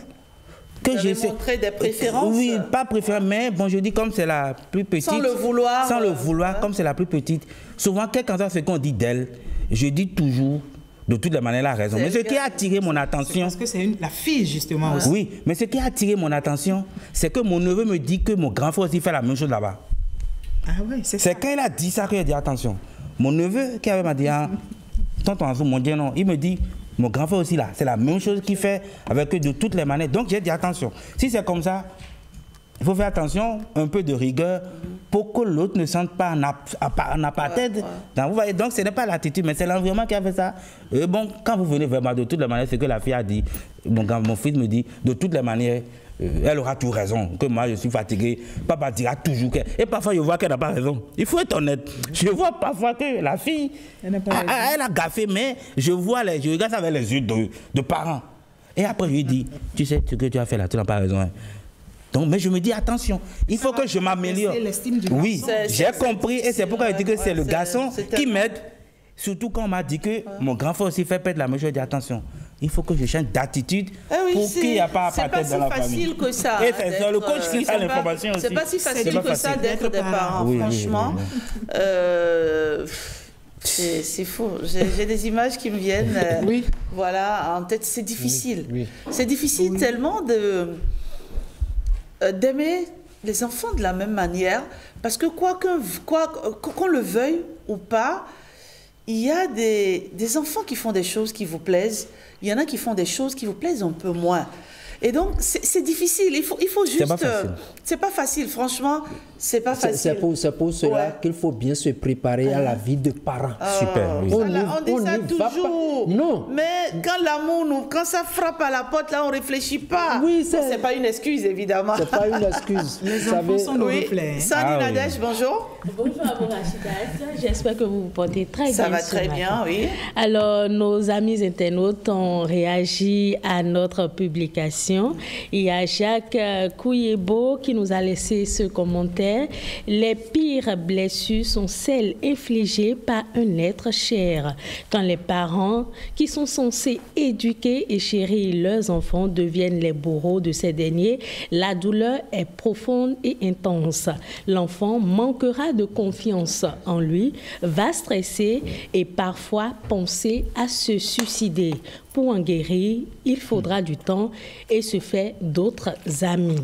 que j'ai
montré des préférences.
Oui, pas préférence, mais bon, je dis comme c'est la plus petite.
Sans le vouloir.
Sans le vouloir, comme c'est la plus petite. Souvent, quel qu'en soit ce qu'on dit d'elle, je dis toujours, de toutes les manières, elle a raison. Mais ce qui a attiré mon attention...
Parce que c'est la fille, justement, aussi.
Oui, mais ce qui a attiré mon attention, c'est que mon neveu me dit que mon grand frère aussi fait la même chose là-bas.
Ah oui, c'est ça.
C'est quand il a dit ça que j'ai dit attention. Mon neveu qui avait m'a dit, tonton Azou, mon Dieu, non, il me dit, mon grand frère aussi là, c'est la même chose qu'il fait avec eux de toutes les manières. Donc j'ai dit attention, si c'est comme ça, il faut faire attention, un peu de rigueur pour que l'autre ne sente pas en apartheid. Vous voyez, donc ce n'est pas l'attitude, mais c'est l'environnement qui a fait ça. Et bon, quand vous venez vraiment de toutes les manières, c'est que la fille a dit, mon fils me dit, de toutes les manières, elle aura toujours raison, que moi je suis fatigué, papa dira toujours qu'elle... Et parfois je vois qu'elle n'a pas raison. Il faut être honnête. Je vois parfois que la fille, elle a gaffé, mais je regarde ça avec les yeux de parents. Et après je lui dis, tu sais ce que tu as fait là, tu n'as pas raison. Hein. Donc, mais je me dis, attention, il faut que je m'améliore. Oui, j'ai compris et c'est pourquoi je dis que c'est le garçon qui m'aide. Surtout quand on m'a dit que mon grand frère aussi fait perdre la même chose, je dis attention. Il faut que je change d'attitude pour qu'il n'y ait pas à partir dans la famille.
C'est pas si facile que ça.
Et c'est le coach qui a l'information aussi.
C'est pas si facile que ça d'être des parents, franchement. C'est faux. J'ai des images qui me viennent voilà, en tête. C'est difficile. C'est difficile tellement d'aimer les enfants de la même manière, parce que qu'on le veuille ou pas, il y a des enfants qui font des choses qui vous plaisent, il y en a qui font des choses qui vous plaisent un peu moins. Et donc, c'est difficile. Il faut juste... C'est pas facile, franchement. C'est pas facile.
C'est pour cela qu'il faut bien se préparer à la vie de parents.
Super. Oui.
On dit ça toujours. Non. Mais quand l'amour quand ça frappe à la porte, là, on ne réfléchit pas.
Oui,
c'est pas une excuse, évidemment.
C'est pas une excuse.
Les enfants sont nos reflets.
Sandy Nadège, bonjour.
Bonjour à vous, Rachida. J'espère que vous vous portez très bien.
Ça va très bien, oui.
Alors, nos amis internautes ont réagi à notre publication. Il y a Jacques Kouyebo qui nous a laissé ce commentaire. Les pires blessures sont celles infligées par un être cher. Quand les parents qui sont censés éduquer et chérir leurs enfants deviennent les bourreaux de ces derniers, la douleur est profonde et intense. L'enfant manquera de confiance en lui, va stresser et parfois penser à se suicider. Pour en guérir, il faudra du temps et se faire d'autres amis.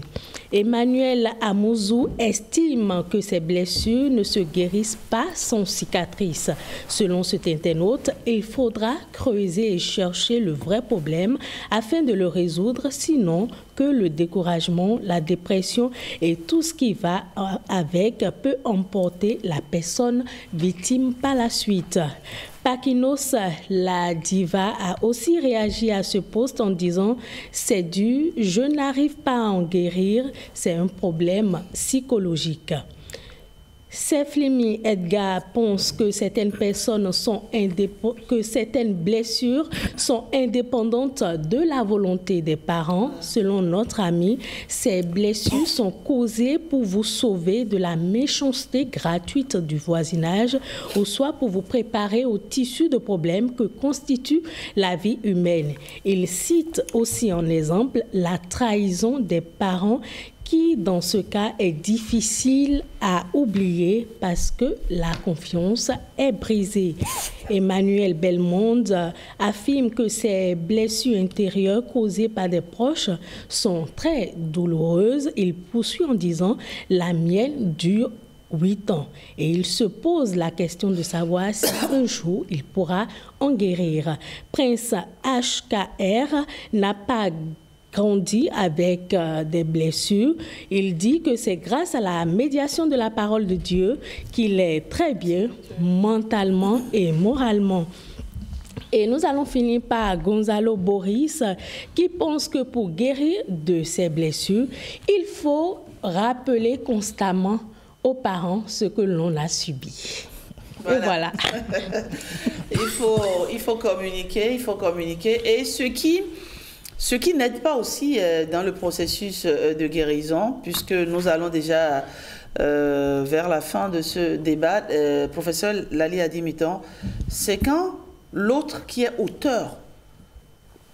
Emmanuel Amouzou estime que ces blessures ne se guérissent pas sans cicatrice. Selon cet internaute, il faudra creuser et chercher le vrai problème afin de le résoudre, sinon que le découragement, la dépression et tout ce qui va avec peut emporter la personne victime par la suite. Pakinos, la diva, a aussi réagi à ce post en disant « C'est dur, je n'arrive pas à en guérir, c'est un problème psychologique ». Seflimi Edgar pense que certaines personnes que certaines blessures sont indépendantes de la volonté des parents. Selon notre ami, ces blessures sont causées pour vous sauver de la méchanceté gratuite du voisinage ou soit pour vous préparer au tissu de problèmes que constitue la vie humaine. Il cite aussi en exemple la trahison des parents qui, dans ce cas, est difficile à oublier parce que la confiance est brisée. Emmanuel Belmonde affirme que ces blessures intérieures causées par des proches sont très douloureuses. Il poursuit en disant « La mienne dure 8 ans ». Et il se pose la question de savoir si un jour il pourra en guérir. Prince HKR n'a pas grandi avec des blessures. Il dit que c'est grâce à la médiation de la parole de Dieu qu'il est très bien mentalement et moralement. Et nous allons finir par Gonzalo Boris qui pense que pour guérir de ces blessures, il faut rappeler constamment aux parents ce que l'on a subi. Et voilà.
il faut communiquer, Et ce qui n'aide pas aussi dans le processus de guérison, puisque nous allons déjà vers la fin de ce débat, professeur Lali Adimitan, c'est quand l'autre qui est auteur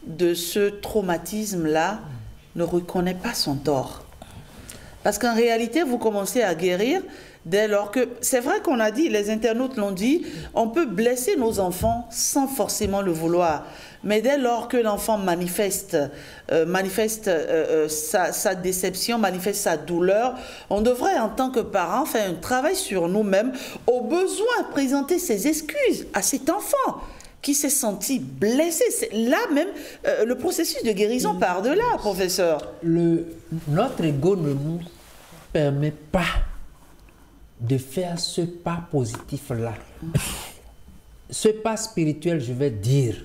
de ce traumatisme-là ne reconnaît pas son tort. Parce qu'en réalité, vous commencez à guérir dès lors que... C'est vrai qu'on a dit, les internautes l'ont dit, on peut blesser nos enfants sans forcément le vouloir. Mais dès lors que l'enfant manifeste sa déception, manifeste sa douleur, on devrait, en tant que parent, faire un travail sur nous-mêmes, au besoin présenter ses excuses à cet enfant qui s'est senti blessé. Là même, le processus de guérison part de là, professeur.
Notre ego ne nous permet pas de faire ce pas positif-là. Ce pas spirituel, je vais dire.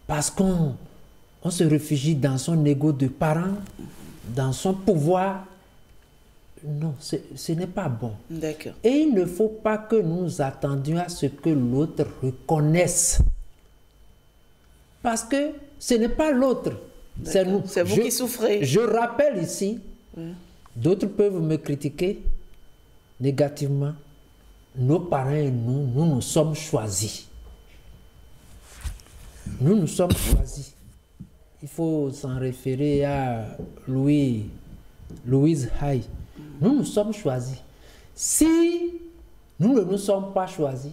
Parce qu'on se réfugie dans son ego de parent, dans son pouvoir. Non, ce n'est pas bon.
D'accord.
Et il ne faut pas que nous attendions à ce que l'autre reconnaisse. Parce que ce n'est pas l'autre, c'est nous.
C'est vous qui souffrez.
Je rappelle ici, d'autres peuvent me critiquer négativement. Nos parents et nous nous sommes choisis. Nous nous sommes choisis. Il faut s'en référer à Louise Hay. Nous nous sommes choisis. Si nous ne nous sommes pas choisis,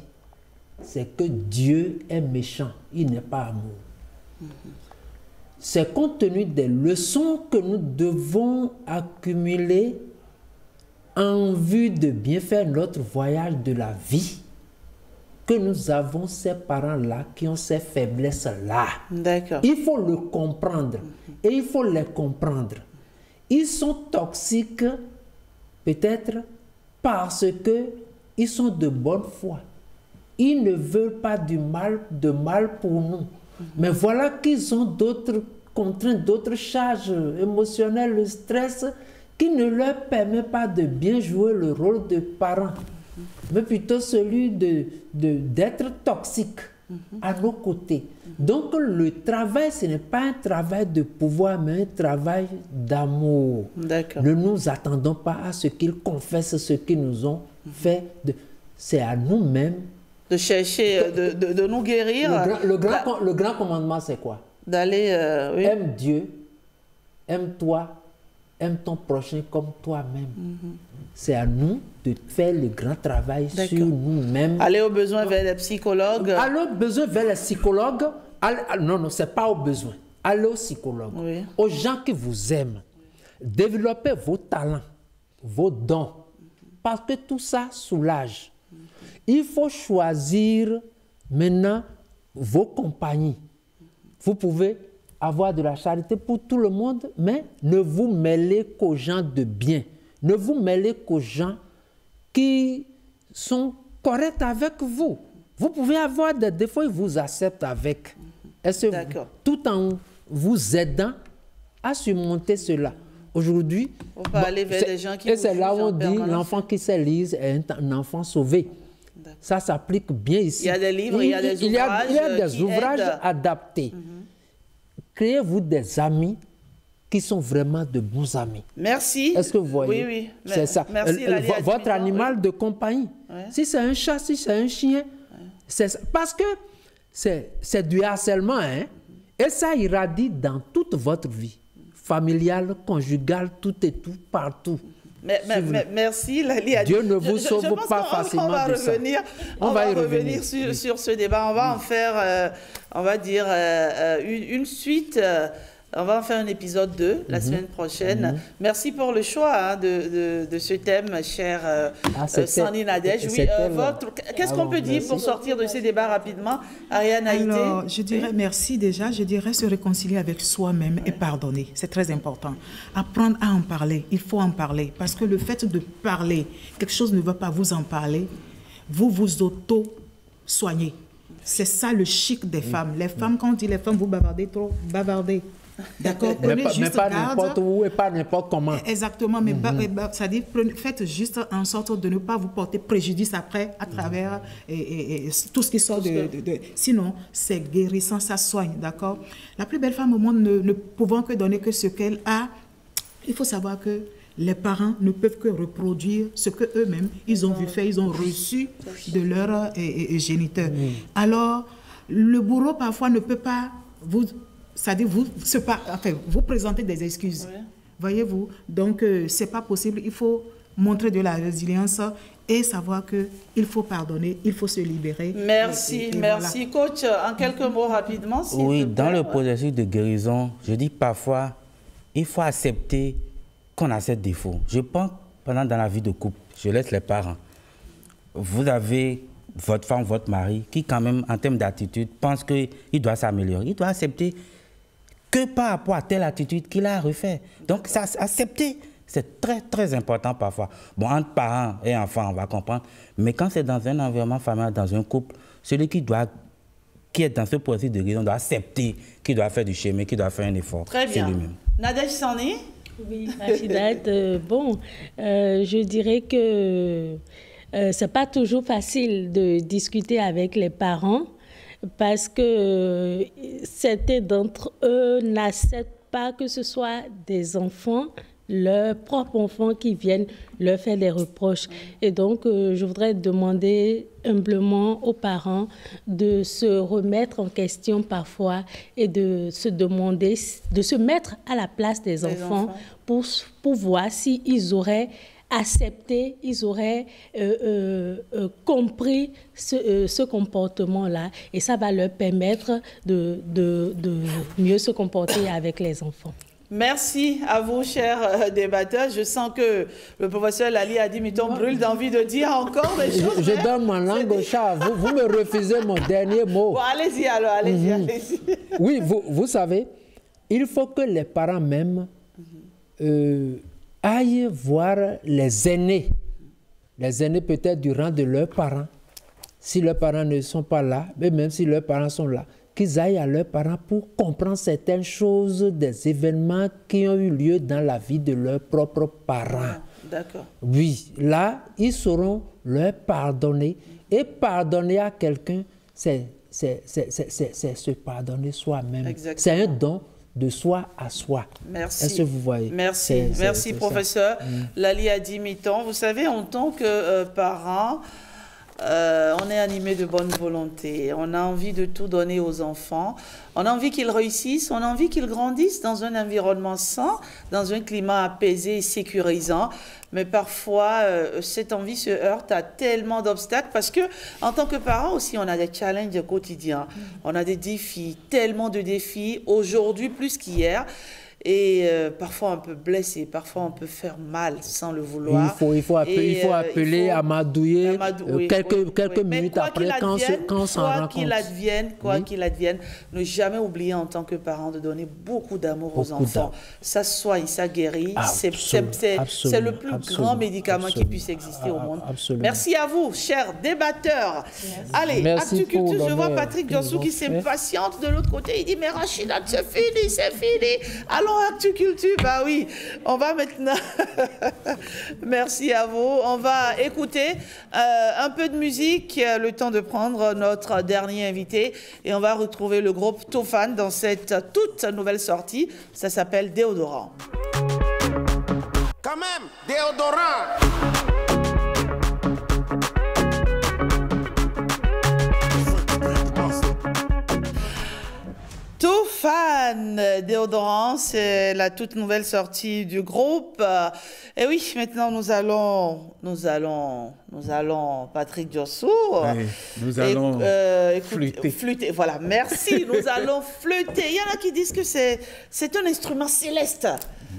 c'est que Dieu est méchant. Il n'est pas amour. C'est compte tenu des leçons que nous devons accumuler en vue de bien faire notre voyage de la vie que nous avons ces parents-là qui ont ces faiblesses-là.
D'accord.
Il faut le comprendre et il faut les comprendre. Ils sont toxiques peut-être parce qu'ils sont de bonne foi. Ils ne veulent pas de mal pour nous. Mais voilà qu'ils ont d'autres contraintes, d'autres charges émotionnelles, le stress, qui ne leur permet pas de bien jouer le rôle de parent, mais plutôt celui d'être toxique à nos côtés. Donc le travail, ce n'est pas un travail de pouvoir, mais un travail d'amour. Ne nous attendons pas à ce qu'ils confessent ce qu'ils nous ont fait. C'est à nous-mêmes
de chercher, de nous guérir.
Le grand commandement, c'est quoi?
D'aller...
Aime Dieu, aime-toi, aime ton prochain comme toi-même. C'est à nous de faire le grand travail sur nous-mêmes.
Aller au besoin vers les psychologues.
Aller au besoin vers les psychologues. Non, ce n'est pas au besoin. Allez aux psychologues, aux gens qui vous aiment. Développez vos talents, vos dons. Parce que tout ça soulage. Il faut choisir maintenant vos compagnies. Vous pouvez avoir de la charité pour tout le monde, mais ne vous mêlez qu'aux gens de bien. Ne vous mêlez qu'aux gens qui sont corrects avec vous. Vous pouvez avoir des défauts, ils vous acceptent avec. Tout en vous aidant à surmonter cela. Aujourd'hui,
on va aller vers des gens qui
et c'est là où on dit l'enfant qui sait lire est un enfant sauvé. Ça s'applique bien ici.
Il y a des livres, il y a des ouvrages,
il y a des ouvrages adaptés. Créez-vous des amis qui sont vraiment de bons amis.
Merci.
Est-ce que vous voyez?
Oui.
C'est ça.
Merci,
votre animal de compagnie. Si c'est un chat, si c'est un chien, parce que c'est du harcèlement, hein? Et ça irradie dans toute votre vie. Familiale, conjugale, tout et tout, partout.
Merci, Lali.
Dieu ne vous sauve pas facilement de ça.
On va y revenir sur ce débat. On va en faire, on va dire, une suite. On va en faire un épisode 2 la semaine prochaine. Merci pour le choix de ce thème, cher Sandrine Nadège. Oui, qu'est-ce qu'on peut dire pour sortir de ces débats rapidement, Ariane Haïté?
Alors, je dirais merci déjà. Je dirais se réconcilier avec soi-même et pardonner. C'est très important. Apprendre à en parler. Il faut en parler. Parce que le fait de parler, quelque chose ne va pas vous en parler, vous vous auto-soignez. C'est ça le chic des femmes. Les femmes, quand on dit les femmes, vous bavardez trop, bavardez. D'accord?
Mais pas n'importe où et pas n'importe comment.
Exactement, mais c'est-à-dire faites juste en sorte de ne pas vous porter préjudice après à travers tout ce qui sort de... Sinon, c'est guérissant, ça soigne, d'accord? La plus belle femme au monde ne pouvant que donner que ce qu'elle a, il faut savoir que les parents ne peuvent que reproduire ce qu'eux-mêmes, ils ont vu faire, ils ont reçu de leurs géniteurs. Alors, le bourreau, parfois, ne peut pas vous présenter des excuses. Voyez-vous? Donc, ce n'est pas possible. Il faut montrer de la résilience et savoir qu'il faut pardonner, il faut se libérer.
Merci, merci. Voilà. Coach, en quelques mots rapidement.
Oui, dans le processus de guérison, je dis parfois, il faut accepter qu'on a ces défauts. Je pense, dans la vie de couple, je laisse les parents. Vous avez votre femme, votre mari, qui quand même, en termes d'attitude, pense qu'il doit s'améliorer. Il doit accepter que par rapport à telle attitude qu'il a refait. Donc, ça, accepter, c'est très, très important parfois. Bon, entre parents et enfants, on va comprendre. Mais quand c'est dans un environnement familial, dans un couple, celui qui est dans ce processus de guérison doit accepter qu'il doit faire du chemin, qu'il doit faire un effort.
Très bien. Nadège Sani?
Oui, Rachida, je dirais que c'est pas toujours facile de discuter avec les parents parce que certains d'entre eux n'acceptent pas que ce soit des enfants, leurs propres enfants qui viennent leur faire des reproches. Et donc, je voudrais demander humblement aux parents de se remettre en question parfois et de se demander, de se mettre à la place des enfants pour voir s'ils auraient accepté, ils auraient compris ce comportement-là. Et ça va leur permettre de mieux se comporter avec les enfants.
Merci à vous, chers débatteurs. Je sens que le professeur Lali Adimiton brûle d'envie de dire encore des choses.
Je donne ma langue au chat. Vous me refusez mon dernier mot.
Bon, allez-y alors, allez-y.
Oui, vous savez, il faut que les parents même aillent voir les aînés peut-être du rang de leurs parents. Si leurs parents ne sont pas là, mais même si leurs parents sont là, qu'ils aillent à leurs parents pour comprendre certaines choses des événements qui ont eu lieu dans la vie de leurs propres parents.
D'accord.
Oui, là, ils sauront leur pardonner. Et pardonner à quelqu'un, c'est se pardonner soi-même. C'est un don de soi à soi.
Merci.
Est-ce que vous voyez?
Merci, merci professeur Lali Adimiton. Vous savez, en tant que parent, on est animé de bonne volonté, on a envie de tout donner aux enfants, on a envie qu'ils réussissent, on a envie qu'ils grandissent dans un environnement sain, dans un climat apaisé et sécurisant. Mais parfois, cette envie se heurte à tellement d'obstacles parce que, en tant que parents aussi, on a des challenges quotidiens, on a des défis, tellement de défis, aujourd'hui plus qu'hier. Et parfois on peut blesser, parfois on peut faire mal sans le vouloir.
Il faut appeler, amadouiller quelques minutes après quand on s'en rend compte.
Quoi qu'il advienne, ne jamais oublier en tant que parent de donner beaucoup d'amour aux enfants. Ça soigne, ça guérit. C'est le plus grand médicament qui puisse exister au monde. Merci à vous, chers débatteurs. Allez, Actu-Culture, je vois Patrick Diossou qui s'impatiente de l'autre côté. Il dit, mais Rachida, c'est fini. Allons Actu-Culture, bah oui, on va maintenant, merci à vous, on va écouter un peu de musique, le temps de prendre notre dernier invité et on va retrouver le groupe Toofan dans cette toute nouvelle sortie, ça s'appelle Déodorant.
Quand même, Déodorant.
Toofan, Déodorant, c'est la toute nouvelle sortie du groupe. Et oui, maintenant nous allons, Patrick Diossou.
Oui, nous allons
flûter. Voilà, merci, nous allons flûter. Il y en a qui disent que c'est un instrument céleste.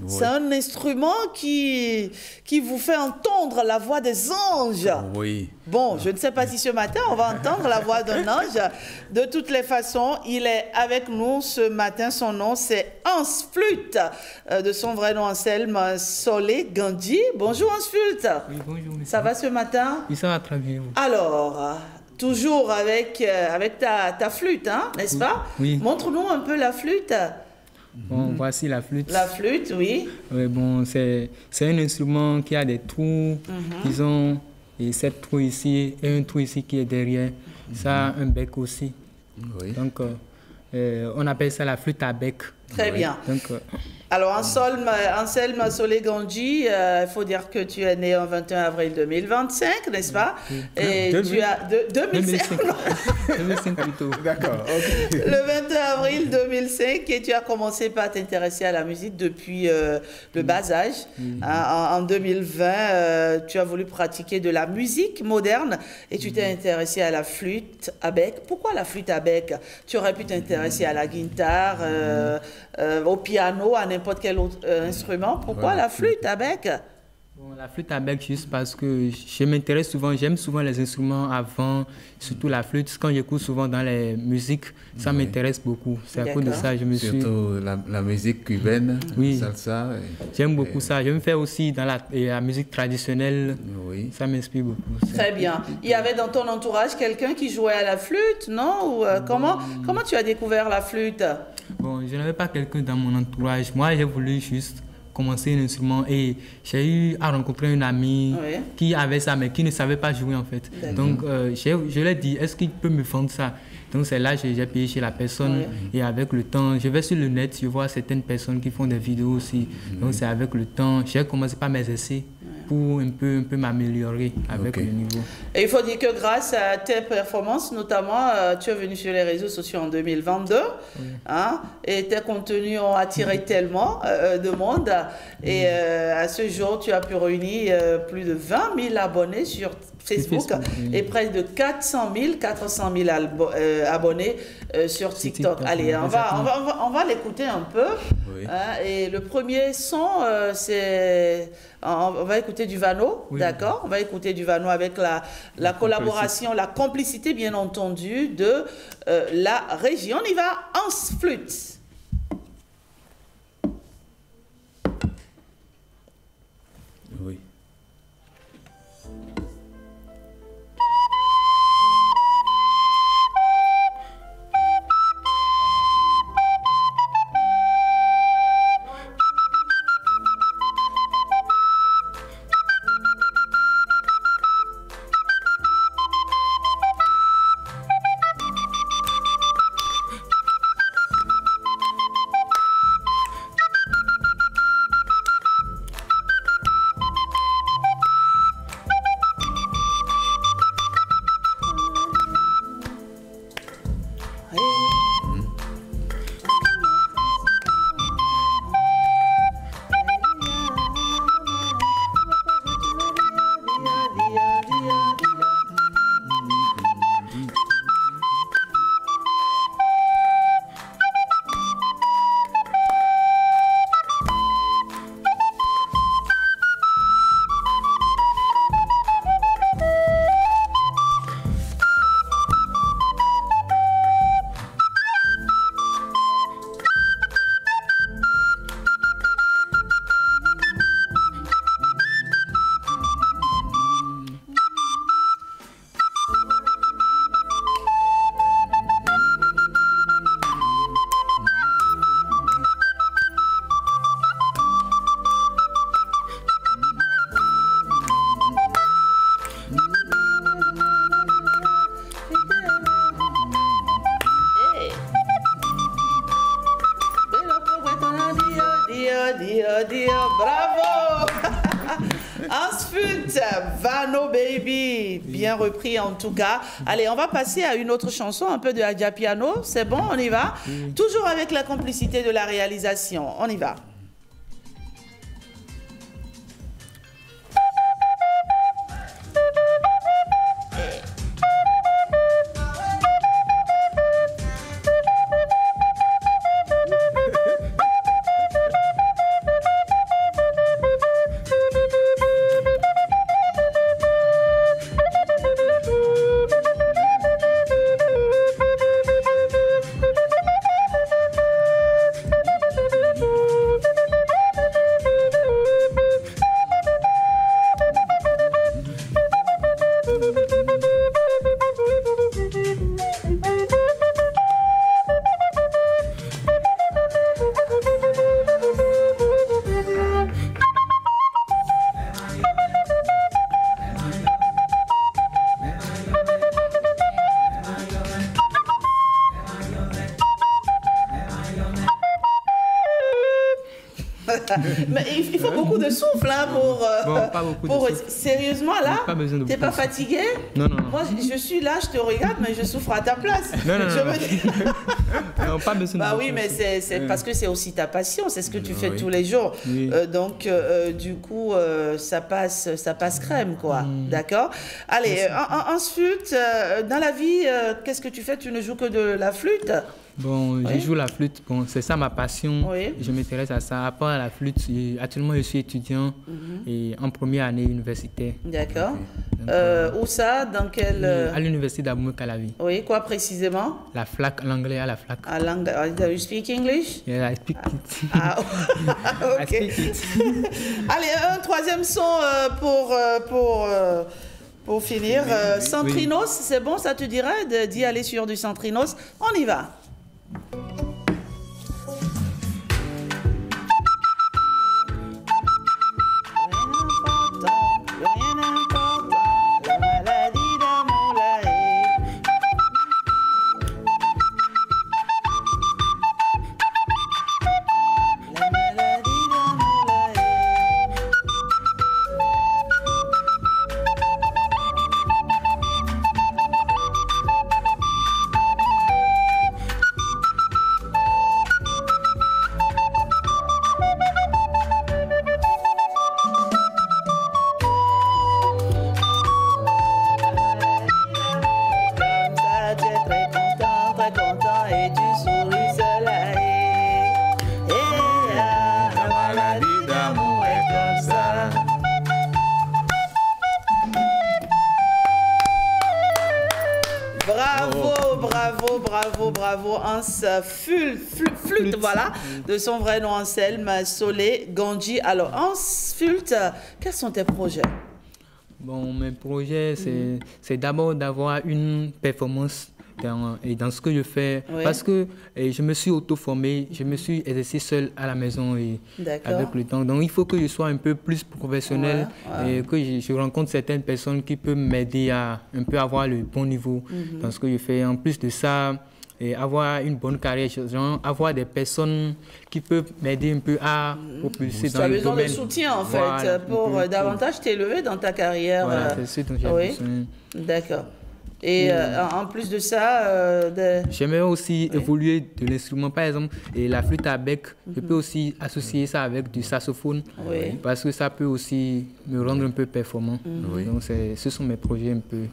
Oui. C'est un instrument qui vous fait entendre la voix des anges.
Oui.
Bon, je ne sais pas si ce matin, on va entendre la voix d'un ange. De toutes les façons, il est avec nous ce matin. Son nom, c'est Hans Flûte. De son vrai nom, Anselme Solé Gandhi. Bonjour, Hans Flûte.
Oui, bonjour.
Ça va ce matin?
Oui, ça va très bien. Oui.
Alors, toujours avec ta flûte, hein, n'est-ce pas?
Oui.
Montre-nous un peu la flûte.
Bon, voici la flûte.
La flûte, oui.
Oui, bon, c'est un instrument qui a des trous, disons, et 7 trous ici et un trou ici qui est derrière. Ça a un bec aussi.
Oui.
Donc, on appelle ça la flûte à bec.
Très bien.
Donc,
alors, Anselme Solegandji, il faut dire que tu es né le 21 avril 2025, n'est-ce pas? Et tu as... 2005.
2005 plutôt.
D'accord. Okay.
Le 21 avril 2005, et tu as commencé par t'intéresser à la musique depuis le bas âge. En 2020, tu as voulu pratiquer de la musique moderne et tu t'es intéressé à la flûte à bec. Pourquoi la flûte à bec? Tu aurais pu t'intéresser à la guitare, au piano, à n'importe quel autre instrument. Pourquoi la flûte à bec?
Bon, la flûte à bec, juste parce que je m'intéresse souvent, j'aime souvent les instruments avant, surtout la flûte. Quand j'écoute souvent dans les musiques, ça m'intéresse beaucoup. C'est à cause de ça que je me suis...
Surtout la musique cubaine, salsa.
J'aime beaucoup ça. Je me fais aussi dans la musique traditionnelle.
Oui.
Ça m'inspire beaucoup.
Très bien. Il y avait dans ton entourage quelqu'un qui jouait à la flûte, non? Ou, comment tu as découvert la flûte?
Bon, je n'avais pas quelqu'un dans mon entourage. Moi, j'ai voulu juste commencer un instrument et j'ai eu à rencontrer une amie qui avait ça mais qui ne savait pas jouer en fait. Donc je lui ai dit, est-ce qu'il peut me vendre ça? Donc c'est là que j'ai payé chez la personne et avec le temps, je vais sur le net, je vois certaines personnes qui font des vidéos aussi. Donc c'est avec le temps, j'ai commencé par mes essais pour un peu m'améliorer avec le niveau.
Et il faut dire que grâce à tes performances, notamment, tu es venu sur les réseaux sociaux en 2022, et tes contenus ont attiré tellement de monde. Et à ce jour, tu as pu réunir plus de 20 000 abonnés sur Facebook et près de 400 000 abonnés sur TikTok. Allez, on va l'écouter un peu. Et le premier son, c'est... On va écouter du Vano, d'accord? On va écouter du Vano avec la collaboration, la complicité, bien entendu, de la région. On y va en flûte.
Oui.
Bravo! Ensuite, Vano Baby, bien repris en tout cas. Allez, on va passer à une autre chanson, un peu de Adja Piano. C'est bon, on y va? Toujours avec la complicité de la réalisation. On y va. Mais il faut beaucoup de souffle hein, pour...
pas beaucoup de souffle.
Sérieusement, là, t'es pas fatigué?
Non.
Moi, je suis là, je te regarde, mais je souffre à ta place.
Non. Non, pas besoin
bah
de
oui, mais c'est parce que c'est aussi ta passion, c'est ce que tu fais tous les jours.
Oui.
Donc, du coup, ça passe crème, quoi. D'accord? Allez, ensuite, dans la vie, qu'est-ce que tu fais? Tu ne joues que de la flûte?
Bon, je joue la flûte, bon, c'est ça ma passion, je m'intéresse à ça. À part la flûte, actuellement je suis étudiant et en première année universitaire.
D'accord. Où ça? Dans quel...
À l'université d'Abomey-Calavi.
Oui, quoi précisément?
La FLAC, l'anglais à la FLAC.
À l'anglais, do you speak English?
Yeah, I speak it.
Ah, ok.
I speak it.
Allez, un troisième son pour finir. Centrinos, c'est bon, ça te dirait d'y aller sur du Centrinos? On y va. Bravo, Hans Flûte, voilà, de son vrai nom Anselme Solé Gandji. Alors, Hans Flûte, quels sont tes projets?
Bon, mes projets, c'est d'abord d'avoir une performance dans ce que je fais. Oui. Parce que je me suis auto-formé, je me suis exercé seul à la maison et avec le temps. Donc, il faut que je sois un peu plus professionnel et que je rencontre certaines personnes qui peuvent m'aider à un peu avoir le bon niveau dans ce que je fais. En plus de ça, et avoir une bonne carrière, genre avoir des personnes qui peuvent m'aider un peu à propulser dans le domaine.
Tu as besoin de soutien, en fait, pour davantage t'élever dans ta carrière.
Voilà, c'est ce dont j'ai besoin.
D'accord. Et en plus de ça...
J'aimerais aussi évoluer de l'instrument. Par exemple, et la flûte à bec, je peux aussi associer ça avec du saxophone parce que ça peut aussi me rendre un peu performant. Donc, ce sont mes projets un peu.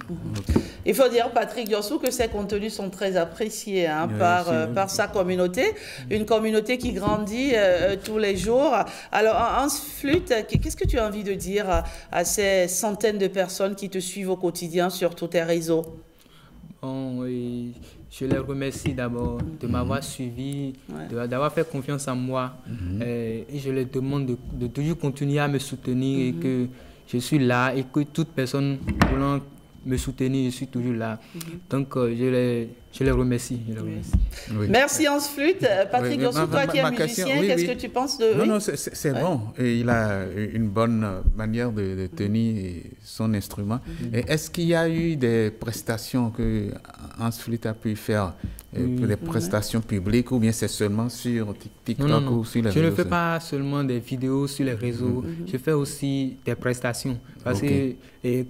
Il faut dire, Patrick Diossou, que ces contenus sont très appréciés par sa communauté. Une communauté qui grandit tous les jours. Alors, en flûte, qu'est-ce que tu as envie de dire à ces centaines de personnes qui te suivent au quotidien sur tous tes réseaux?
Bon, je les remercie d'abord de m'avoir suivi, d'avoir fait confiance en moi. Et je les demande de toujours continuer à me soutenir et que je suis là et que toute personne voulant me soutenir, je suis toujours là. Donc, je les remercie.
Oui.
Merci Hans Flûte. Patrick Diossou, toi qui es musicien, qu'est-ce que tu penses de...
Non, c'est bon. Et il a une bonne manière de tenir son instrument. Est-ce qu'il y a eu des prestations que Hans Flûte a pu faire, des prestations publiques, ou bien c'est seulement sur TikTok ou sur les réseaux?
Je ne fais pas seulement des vidéos sur les réseaux, je fais aussi des prestations. Parce que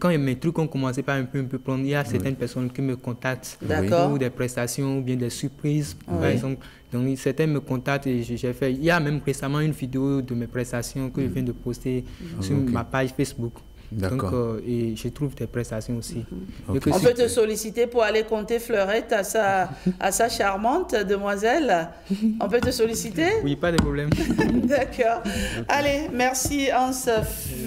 quand mes trucs ont commencé par un peu prendre, il y a certaines personnes qui me contactent pour des prestations ou bien des surprises, par exemple. Donc, certains me contactent et j'ai fait... Il y a même récemment une vidéo de mes prestations que je viens de poster sur ma page Facebook. Donc, et je trouve des prestations aussi.
On peut te solliciter pour aller compter fleurette à sa charmante demoiselle. On peut te solliciter?
Oui, pas de problème.
D'accord. Allez, merci Hans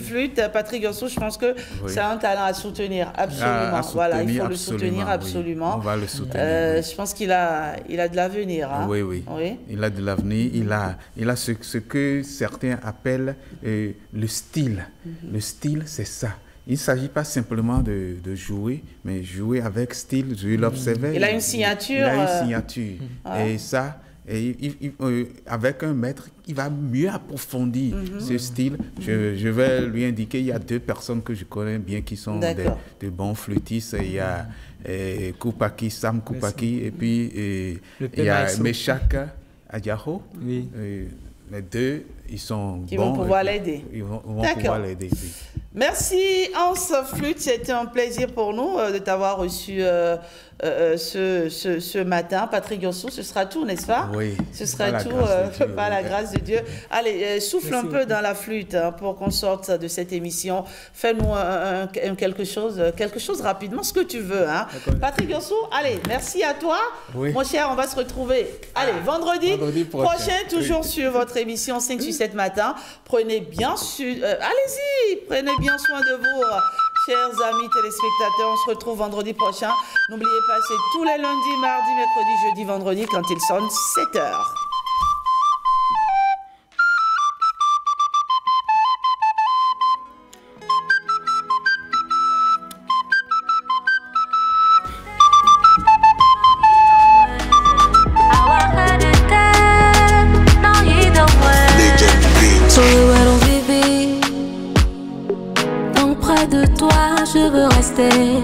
Flûte. Patrick Diossou, je pense que c'est un talent à soutenir, absolument. Voilà, il faut le soutenir absolument.
On va le soutenir.
Je pense qu'il a de l'avenir. Hein?
Oui. Il a de l'avenir. Il a ce que certains appellent le style. Le style, c'est ça. Il ne s'agit pas simplement de jouer, mais jouer avec style. Je l'observais.
Il a une signature.
Il a une signature. Et ça, avec un maître, il va mieux approfondir ce style. Je vais lui indiquer, il y a 2 personnes que je connais bien qui sont de bons flûtistes. Il y a Sam Koupaki, et puis il y a Meshak Adiaho. les deux, ils sont
qui
bons.
Vont pouvoir l'aider.
Ils vont pouvoir l'aider. Oui.
Merci Hans Flûte, c'était un plaisir pour nous de t'avoir reçu ce matin. Patrick Yossou, ce sera tout, n'est-ce pas?
Oui.
Ce sera tout par la grâce de Dieu. Allez, souffle un peu dans la flûte pour qu'on sorte de cette émission. Fais-nous quelque chose rapidement, ce que tu veux. Hein. Patrick Yossou, allez, merci à toi. Oui. Mon cher, on va se retrouver. Allez, vendredi prochain, toujours sur votre émission 5-6-7 matin. Prenez bien allez-y, prenez bien soin de vous, chers amis téléspectateurs. On se retrouve vendredi prochain. N'oubliez pas, c'est tous les lundis, mardis, mercredis, jeudi, vendredi quand il sonne 7 heures.
Je veux rester.